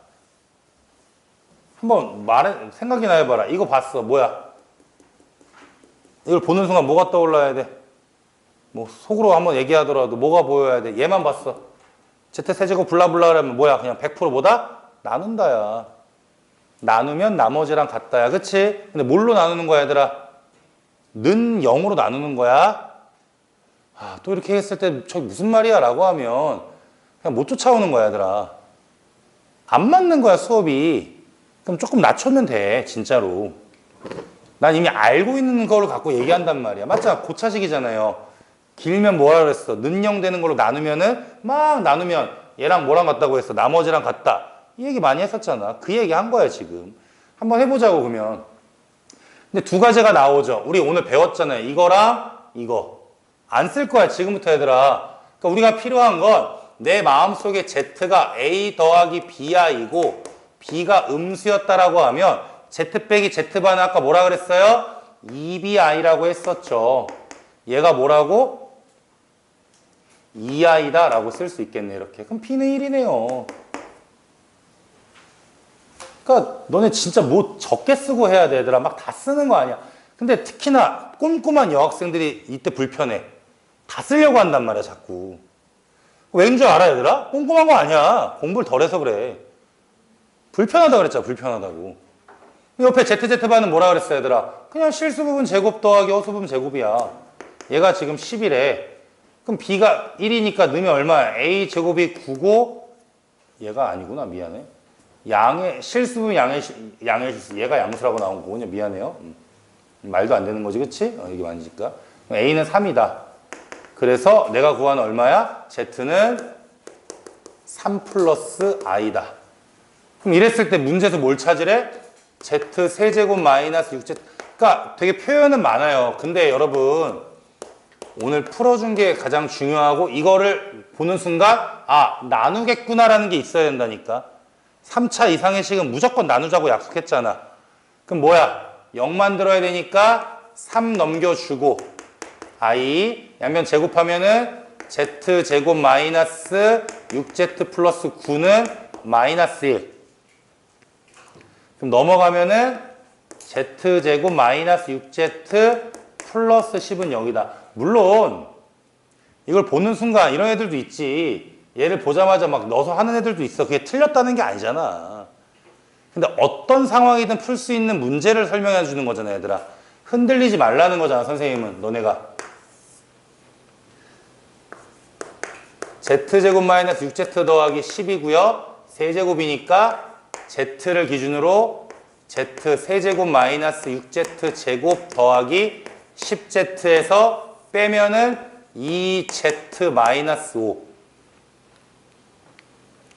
한번 생각이나 해봐라. 이거 봤어. 뭐야? 이걸 보는 순간 뭐가 떠올라야 돼? 뭐 속으로 한번 얘기하더라도 뭐가 보여야 돼? 얘만 봤어. Z세제곱 블라블라 하면 뭐야? 그냥 100% 뭐다? 나눈다야. 나누면 나머지랑 같다야. 그치? 근데 뭘로 나누는 거야 얘들아? 는 0으로 나누는 거야. 또 이렇게 했을 때 저기 무슨 말이야 라고 하면 그냥 못 쫓아오는 거야 얘들아. 안 맞는 거야 수업이. 그럼 조금 낮추면 돼 진짜로. 난 이미 알고 있는 걸 갖고 얘기한단 말이야. 맞잖아. 고차식이잖아요. 길면 뭐라 그랬어? 는영되는 걸로 나누면은 막 나누면 얘랑 뭐랑 같다고 했어? 나머지랑 같다. 이 얘기 많이 했었잖아. 그 얘기 한 거야 지금. 한번 해보자고 그러면. 근데 두 가지가 나오죠. 우리 오늘 배웠잖아요. 이거랑 이거. 안 쓸 거야 지금부터 얘들아. 그러니까 우리가 필요한 건 내 마음속에 Z가 A 더하기 B야이고 B가 음수였다라고 하면 Z 빼기 Z반은 아까 뭐라 그랬어요? 2BI라고 했었죠. 얘가 뭐라고? 2I다 라고 쓸 수 있겠네 이렇게. 그럼 B는 1이네요. 그러니까 너네 진짜 뭐 적게 쓰고 해야 돼 얘들아. 막 다 쓰는 거 아니야. 근데 특히나 꼼꼼한 여학생들이 이때 불편해. 다 쓰려고 한단 말이야 자꾸. 왠 줄 알아 얘들아? 꼼꼼한 거 아니야. 공부를 덜 해서 그래. 불편하다 그랬잖아 불편하다고. 옆에 ZZ반은 뭐라 그랬어 얘들아? 그냥 실수부분 제곱 더하기 허수부분 제곱이야. 얘가 지금 10이래. 그럼 B가 1이니까 넣으면 얼마야? A 제곱이 9고 얘가 아니구나 미안해. 양의 실수분 양의 실수. 얘가 양수라고 나온 거군요. 미안해요. 말도 안 되는 거지 그치? 이게 많으니까. A는 3이다. 그래서 내가 구하는 얼마야? Z는 3 플러스 I다. 그럼 이랬을 때 문제에서 뭘 찾으래? Z 세제곱 마이너스 6Z. 그러니까 되게 표현은 많아요. 근데 여러분 오늘 풀어준 게 가장 중요하고 이거를 보는 순간 아 나누겠구나라는 게 있어야 된다니까. 3차 이상의 식은 무조건 나누자고 약속했잖아. 그럼 뭐야? 0 만들어야 되니까 3 넘겨주고 I 양변 제곱하면은 Z 제곱 마이너스 6Z 플러스 9는 마이너스 1. 그럼 넘어가면은 Z 제곱 마이너스 6Z 플러스 10은 0이다. 물론 이걸 보는 순간 이런 애들도 있지. 얘를 보자마자 막 넣어서 하는 애들도 있어. 그게 틀렸다는 게 아니잖아. 근데 어떤 상황이든 풀 수 있는 문제를 설명해 주는 거잖아 얘들아. 흔들리지 말라는 거잖아 선생님은. 너네가 Z제곱 마이너스 6Z 더하기 10이고요. 세제곱이니까 Z를 기준으로 Z 세제곱 마이너스 6Z 제곱 더하기 10Z에서 빼면은 2Z 마이너스 5.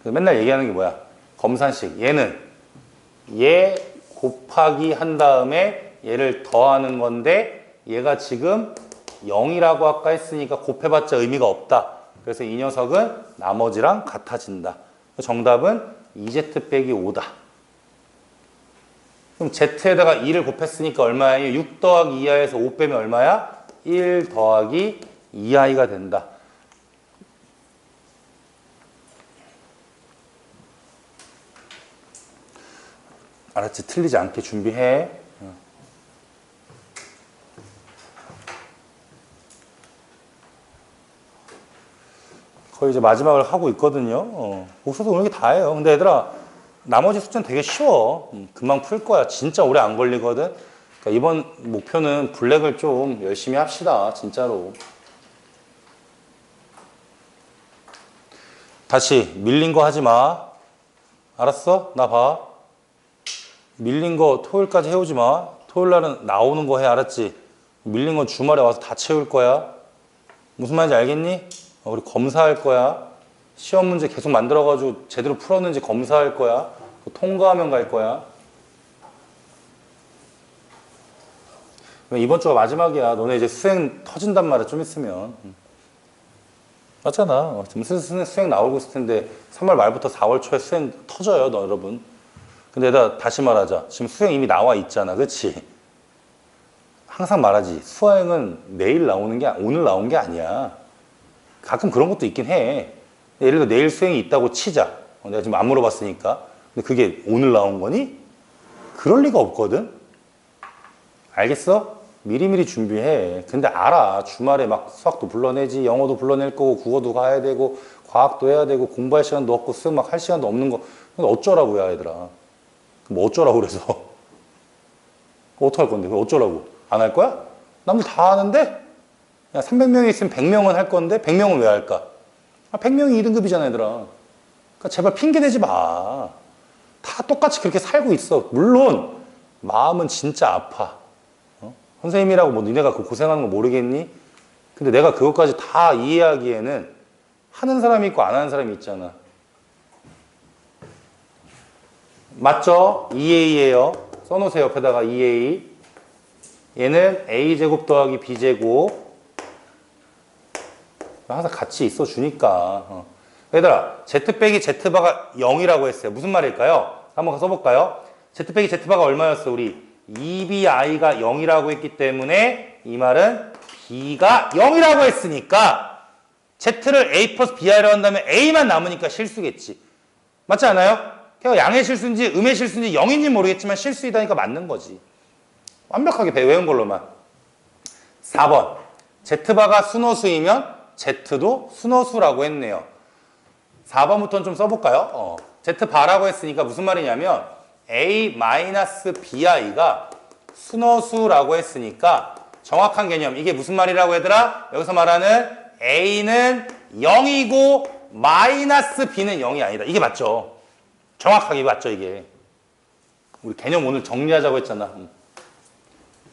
맨날 얘기하는 게 뭐야? 검산식. 얘는 얘 곱하기 한 다음에 얘를 더하는 건데 얘가 지금 0이라고 아까 했으니까 곱해봤자 의미가 없다. 그래서 이 녀석은 나머지랑 같아진다. 정답은 2Z 빼기 5다. 그럼 Z에다가 2를 곱했으니까 얼마야? 6 더하기 2i에서 5 빼면 얼마야? 1 더하기 2i가 된다. 알았지? 틀리지 않게 준비해. 거의 이제 마지막을 하고 있거든요. 복수도 오늘 게 다예요. 근데 얘들아, 나머지 숙제는 되게 쉬워. 금방 풀 거야. 진짜 오래 안 걸리거든. 그러니까 이번 목표는 블랙을 좀 열심히 합시다. 진짜로. 다시 밀린 거 하지 마. 알았어? 나 봐. 밀린 거 토요일까지 해오지 마. 토요일 날은 나오는 거 해. 알았지? 밀린 건 주말에 와서 다 채울 거야. 무슨 말인지 알겠니? 우리 검사할 거야. 시험 문제 계속 만들어가지고 제대로 풀었는지 검사할 거야. 통과하면 갈 거야. 이번 주가 마지막이야. 너네 이제 수행 터진단 말이야. 좀 있으면. 맞잖아. 지금 슬슬 수행 나오고 있을 텐데 3월 말부터 4월 초에 수행 터져요. 너 여러분. 근데 다시 말하자. 지금 수행 이미 나와 있잖아. 그치? 항상 말하지. 수행은 내일 나오는 게 오늘 나온 게 아니야. 가끔 그런 것도 있긴 해. 예를 들어 내일 수행이 있다고 치자. 내가 지금 안 물어봤으니까. 근데 그게 오늘 나온 거니? 그럴 리가 없거든. 알겠어? 미리미리 준비해. 근데 알아. 주말에 막 수학도 불러내지, 영어도 불러낼 거고, 국어도 가야 되고, 과학도 해야 되고, 공부할 시간도 없고, 수행 막 할 시간도 없는 거. 근데 어쩌라고요, 얘들아. 뭐 어쩌라고 그래서. 어떡할 건데? 어쩌라고? 안 할 거야? 남들 다 하는데? 야, 300명이 있으면 100명은 할 건데 100명은 왜 할까? 100명이 2등급이잖아 얘들아. 그러니까 제발 핑계대지 마. 다 똑같이 그렇게 살고 있어. 물론 마음은 진짜 아파. 선생님이라고 뭐 니네가 그 고생하는 거 모르겠니? 근데 내가 그것까지 다 이해하기에는 하는 사람이 있고 안 하는 사람이 있잖아. 맞죠? 2a예요. 써놓으세요. 옆에다가 2a. 얘는 a제곱 더하기 b제곱. 항상 같이 있어 주니까. 얘들아, z 빼기 z바가 0이라고 했어요. 무슨 말일까요? 한번 써볼까요? z 빼기 z바가 얼마였어? 우리 2bi가 0이라고 했기 때문에 이 말은 b가 0이라고 했으니까 z를 a 플러스 bi로 한다면 a만 남으니까 실수겠지. 맞지 않아요? 그냥 양의 실수인지 음의 실수인지 0인지 모르겠지만 실수이다니까 맞는 거지. 완벽하게 외운 걸로만. 4번. z바가 순호수이면 z도 순호수라고 했네요. 4번부터는 좀 써볼까요? z바라고 했으니까 무슨 말이냐면 a-bi가 순호수라고 했으니까 정확한 개념. 이게 무슨 말이라고 얘들아? 여기서 말하는 a는 0이고 마이너스 b는 0이 아니다. 이게 맞죠? 정확하게 맞죠 이게. 우리 개념 오늘 정리하자고 했잖아.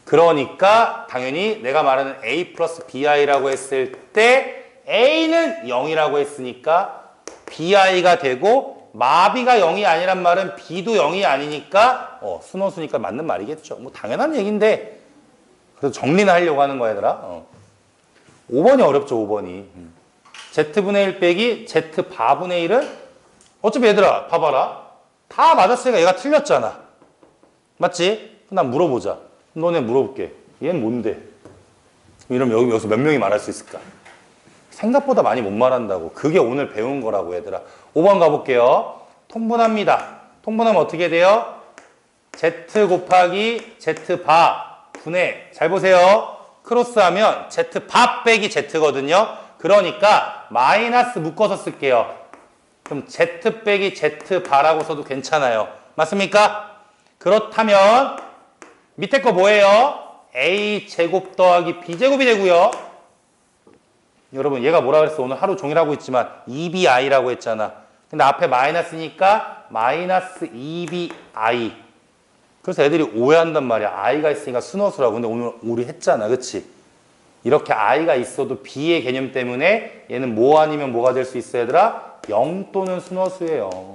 그러니까 당연히 내가 말하는 a 플러스 bi라고 했을 때 a는 0이라고 했으니까 bi가 되고 마비가 0이 아니란 말은 b도 0이 아니니까 순호수니까 맞는 말이겠죠. 뭐 당연한 얘기인데 그래서 정리는 하려고 하는 거야 얘들아. 5번이 어렵죠. 5번이. z분의 1 빼기 z바분의 1은 어차피 얘들아 봐봐라. 다 맞았으니까 얘가 틀렸잖아. 맞지? 난 물어보자. 너네 물어볼게. 얘는 뭔데? 이러면 여기서 몇 명이 말할 수 있을까? 생각보다 많이 못 말한다고. 그게 오늘 배운 거라고 얘들아. 5번 가볼게요. 통분합니다. 통분하면 어떻게 돼요? z 곱하기 z바 분의, 잘 보세요. 크로스하면 z바 빼기 z거든요. 그러니까 마이너스 묶어서 쓸게요. 그럼 z 빼기 z바라고 써도 괜찮아요. 맞습니까? 그렇다면 밑에 거 뭐예요? a제곱 더하기 b제곱이 되고요. 여러분 얘가 뭐라 그랬어? 오늘 하루 종일 하고 있지만 2bi라고 했잖아. 근데 앞에 마이너스니까 마이너스 2bi. 그래서 애들이 오해한단 말이야. i가 있으니까 순호수라고. 근데 오늘 우리 했잖아. 그치? 이렇게 i가 있어도 b의 개념 때문에 얘는 뭐 아니면 뭐가 될 수 있어 얘들아? 0 또는 순호수예요.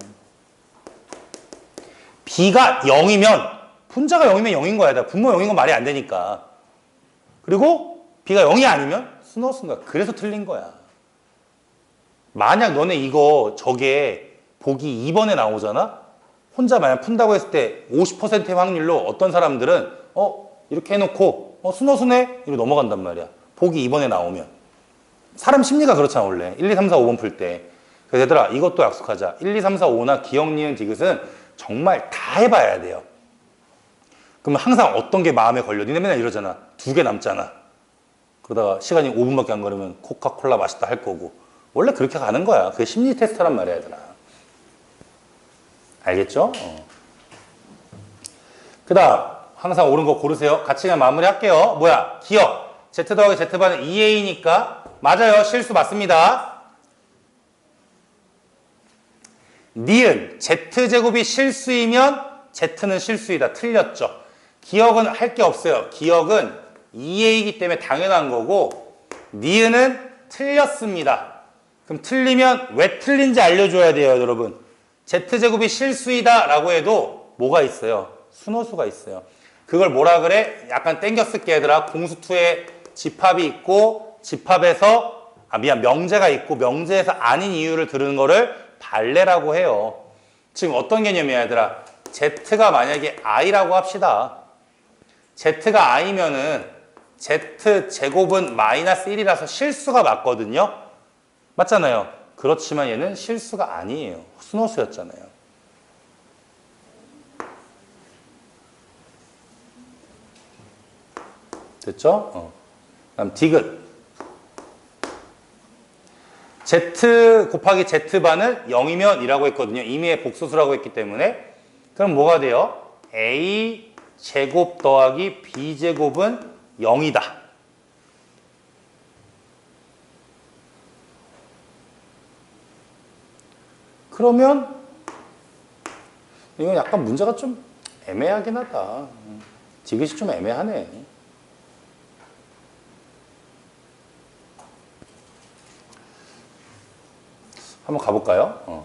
b가 0이면 분자가 0이면 0인 거야. 분모 0인 건 말이 안 되니까. 그리고 b가 0이 아니면 순호수인 거야. 그래서 틀린 거야. 만약 너네 이거 저게 보기 2번에 나오잖아? 혼자 만약 푼다고 했을 때 50%의 확률로 어떤 사람들은 이렇게 해놓고 순호수네? 이러고 넘어간단 말이야. 보기 2번에 나오면. 사람 심리가 그렇잖아 원래. 1, 2, 3, 4, 5번 풀 때. 그래서 얘들아 이것도 약속하자. 1, 2, 3, 4, 5나 기억, 니은, 디귿은 정말 다 해봐야 돼요. 그러면 항상 어떤 게 마음에 걸려. 니네 맨날 이러잖아. 2개 남잖아. 그러다가 시간이 5분밖에 안 걸으면 코카콜라 맛있다 할 거고. 원래 그렇게 가는 거야. 그게 심리 테스트란 말이야 얘들아. 알겠죠? 그 다음 항상 옳은 거 고르세요. 같이 그냥 마무리 할게요. 뭐야? 기억. z 더하기 z바는 2a니까 맞아요. 실수 맞습니다. 니은 z제곱이 실수이면 z는 실수이다. 틀렸죠. 기억은 할 게 없어요. 기억은 2a이기 때문에 당연한 거고 니은은 틀렸습니다. 그럼 틀리면 왜 틀린지 알려줘야 돼요. 여러분. z제곱이 실수이다 라고 해도 뭐가 있어요? 순호수가 있어요. 그걸 뭐라 그래? 약간 땡겨 쓸게 얘들아. 공수2에 집합이 있고 집합에서 명제가 있고 명제에서 아닌 이유를 들은 거를 발레라고 해요. 지금 어떤 개념이야 얘들아? z가 만약에 i라고 합시다. z가 i면은 z제곱은 마이너스 1이라서 실수가 맞거든요. 맞잖아요. 그렇지만 얘는 실수가 아니에요. 순호수였잖아요. 됐죠? 그다음 디귿. z 곱하기 z바는 0이면 이라고 했거든요. 임의의 복소수라고 했기 때문에. 그럼 뭐가 돼요? a 제곱 더하기 b 제곱은 0이다. 그러면 이건 약간 문제가 좀 애매하긴 하다. 디귿이 좀 애매하네. 한번 가볼까요?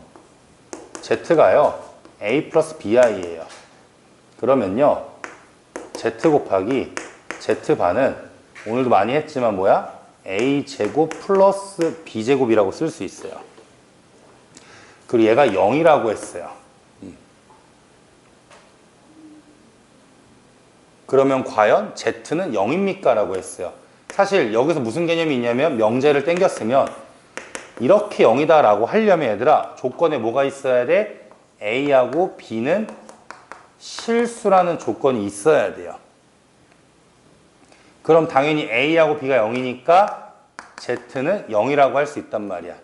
Z가요 A 플러스 BI예요. 그러면요 Z 곱하기 Z반은 오늘도 많이 했지만 뭐야? A제곱 플러스 B제곱이라고 쓸 수 있어요. 그리고 얘가 0이라고 했어요. 그러면 과연 Z는 0입니까? 라고 했어요. 사실 여기서 무슨 개념이 있냐면 명제를 땡겼으면 이렇게 0이다 라고 하려면 얘들아 조건에 뭐가 있어야 돼? A하고 B는 실수라는 조건이 있어야 돼요. 그럼 당연히 A하고 B가 0이니까 Z는 0이라고 할 수 있단 말이야.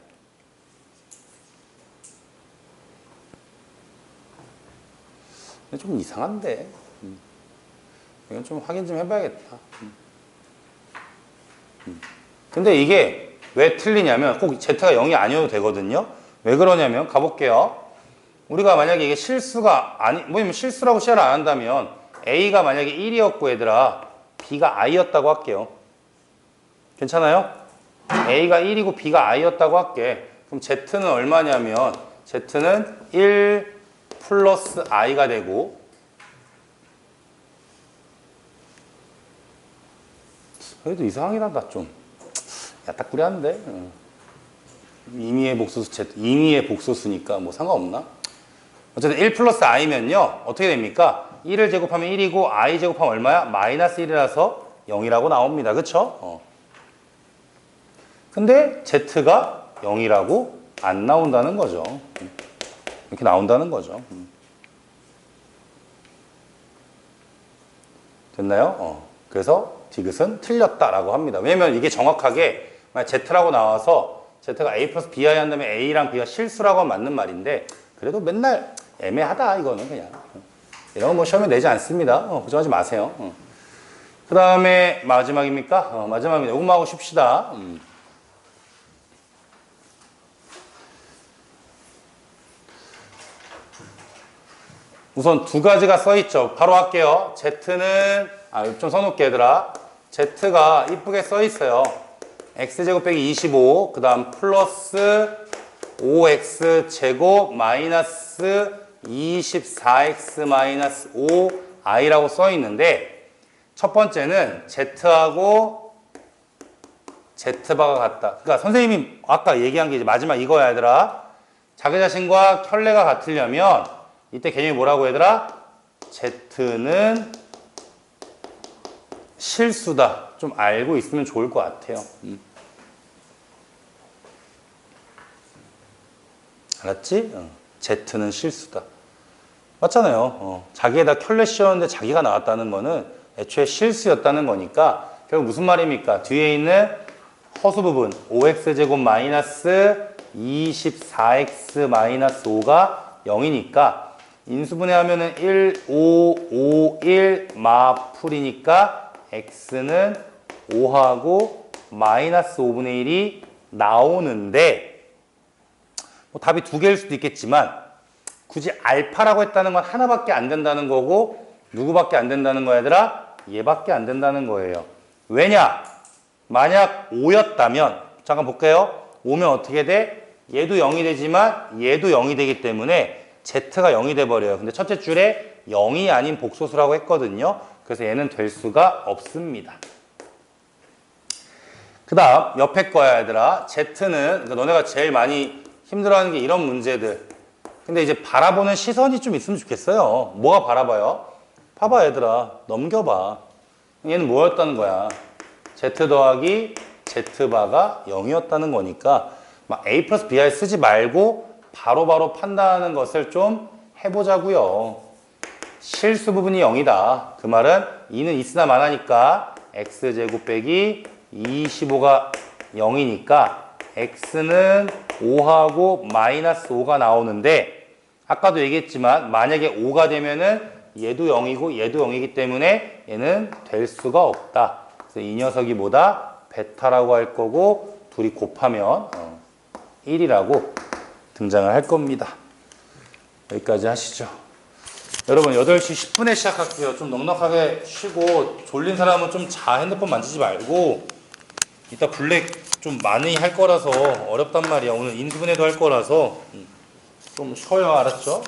근데 좀 이상한데. 이건 좀 확인 좀 해봐야겠다. 근데 이게 왜 틀리냐면 꼭 Z가 0이 아니어도 되거든요. 왜 그러냐면 가볼게요. 우리가 만약에 이게 실수가 뭐냐면 실수라고 시작을 안 한다면 A가 만약에 1이었고 얘들아 B가 I였다고 할게요. 괜찮아요? A가 1이고 B가 I였다고 할게. 그럼 Z는 얼마냐면 Z는 1 플러스 I가 되고 그래도 이상하긴 하다 좀. 야딱구리한데. 임의의 복소수 Z, 임의의 복소수니까 뭐 상관없나? 어쨌든 1 플러스 i면요 어떻게 됩니까? 1을 제곱하면 1이고 i 제곱하면 얼마야? 마이너스 1이라서 0이라고 나옵니다. 그쵸? 근데 z가 0이라고 안 나온다는 거죠. 이렇게 나온다는 거죠. 됐나요? 그래서 디귿은 틀렸다라고 합니다. 왜냐면 이게 정확하게 z라고 나와서 z가 a 플러스 bi 한다면 a랑 b가 실수라고 하면 맞는 말인데 그래도 맨날 애매하다 이거는 그냥. 이런 거 뭐 시험에 내지 않습니다. 걱정하지 마세요. 그 다음에 마지막입니까? 마지막입니다. 이것만 하고 쉽시다. 우선 두 가지가 써있죠. 바로 할게요. Z는 좀 써놓을게 얘들아. Z가 이쁘게 써있어요. X제곱 빼기 25 그 다음 플러스 5X제곱 마이너스 24X 마이너스 5I라고 써있는데 첫 번째는 Z하고 Z바가 같다. 그러니까 선생님이 아까 얘기한 게 이제 마지막 이거야 얘들아. 자기 자신과 켤레가 같으려면 이때 개념이 뭐라고 얘들아? Z는 실수다. 좀 알고 있으면 좋을 것 같아요. 알았지? Z는 실수다. 맞잖아요. 자기에다 켤레 씌웠는데 자기가 나왔다는 거는 애초에 실수였다는 거니까 결국 무슨 말입니까? 뒤에 있는 허수 부분 5x제곱 마이너스 24x 마이너스 5가 0이니까 인수분해 하면은 1, 5, 5, 1 마풀이니까 x는 5하고 마이너스 5분의 1이 나오는데 뭐 답이 두 개일 수도 있겠지만 굳이 알파라고 했다는 건 하나밖에 안 된다는 거고 누구밖에 안 된다는 거야 얘들아? 얘밖에 안 된다는 거예요. 왜냐? 만약 5였다면 잠깐 볼게요. 5면 어떻게 돼? 얘도 0이 되지만 얘도 0이 되기 때문에 Z가 0이 돼버려요. 근데 첫째 줄에 0이 아닌 복소수라고 했거든요. 그래서 얘는 될 수가 없습니다. 그 다음 옆에 거야 얘들아. Z는 그러니까 너네가 제일 많이 힘들어하는 게 이런 문제들. 근데 이제 바라보는 시선이 좀 있으면 좋겠어요. 뭐가 바라봐요? 봐봐 얘들아. 넘겨봐. 얘는 뭐였다는 거야? Z 더하기 Z바가 0이었다는 거니까 막 A 플러스 BI 쓰지 말고 바로바로 판단하는 것을 좀 해보자고요. 실수 부분이 0이다. 그 말은 2는 있으나 마나니까 X제곱 빼기 25가 0이니까 X는 5하고 마이너스 5가 나오는데 아까도 얘기했지만 만약에 5가 되면은 얘도 0이고 얘도 0이기 때문에 얘는 될 수가 없다. 그래서 이 녀석이 뭐다? 베타라고 할 거고 둘이 곱하면 1이라고 등장을 할 겁니다. 여기까지 하시죠. 여러분 8시 10분에 시작할게요. 좀 넉넉하게 쉬고 졸린 사람은 좀 핸드폰 만지지 말고 이따 블랙 좀 많이 할 거라서 어렵단 말이야. 오늘 인수분해도 할 거라서 좀 쉬어요. 알았죠?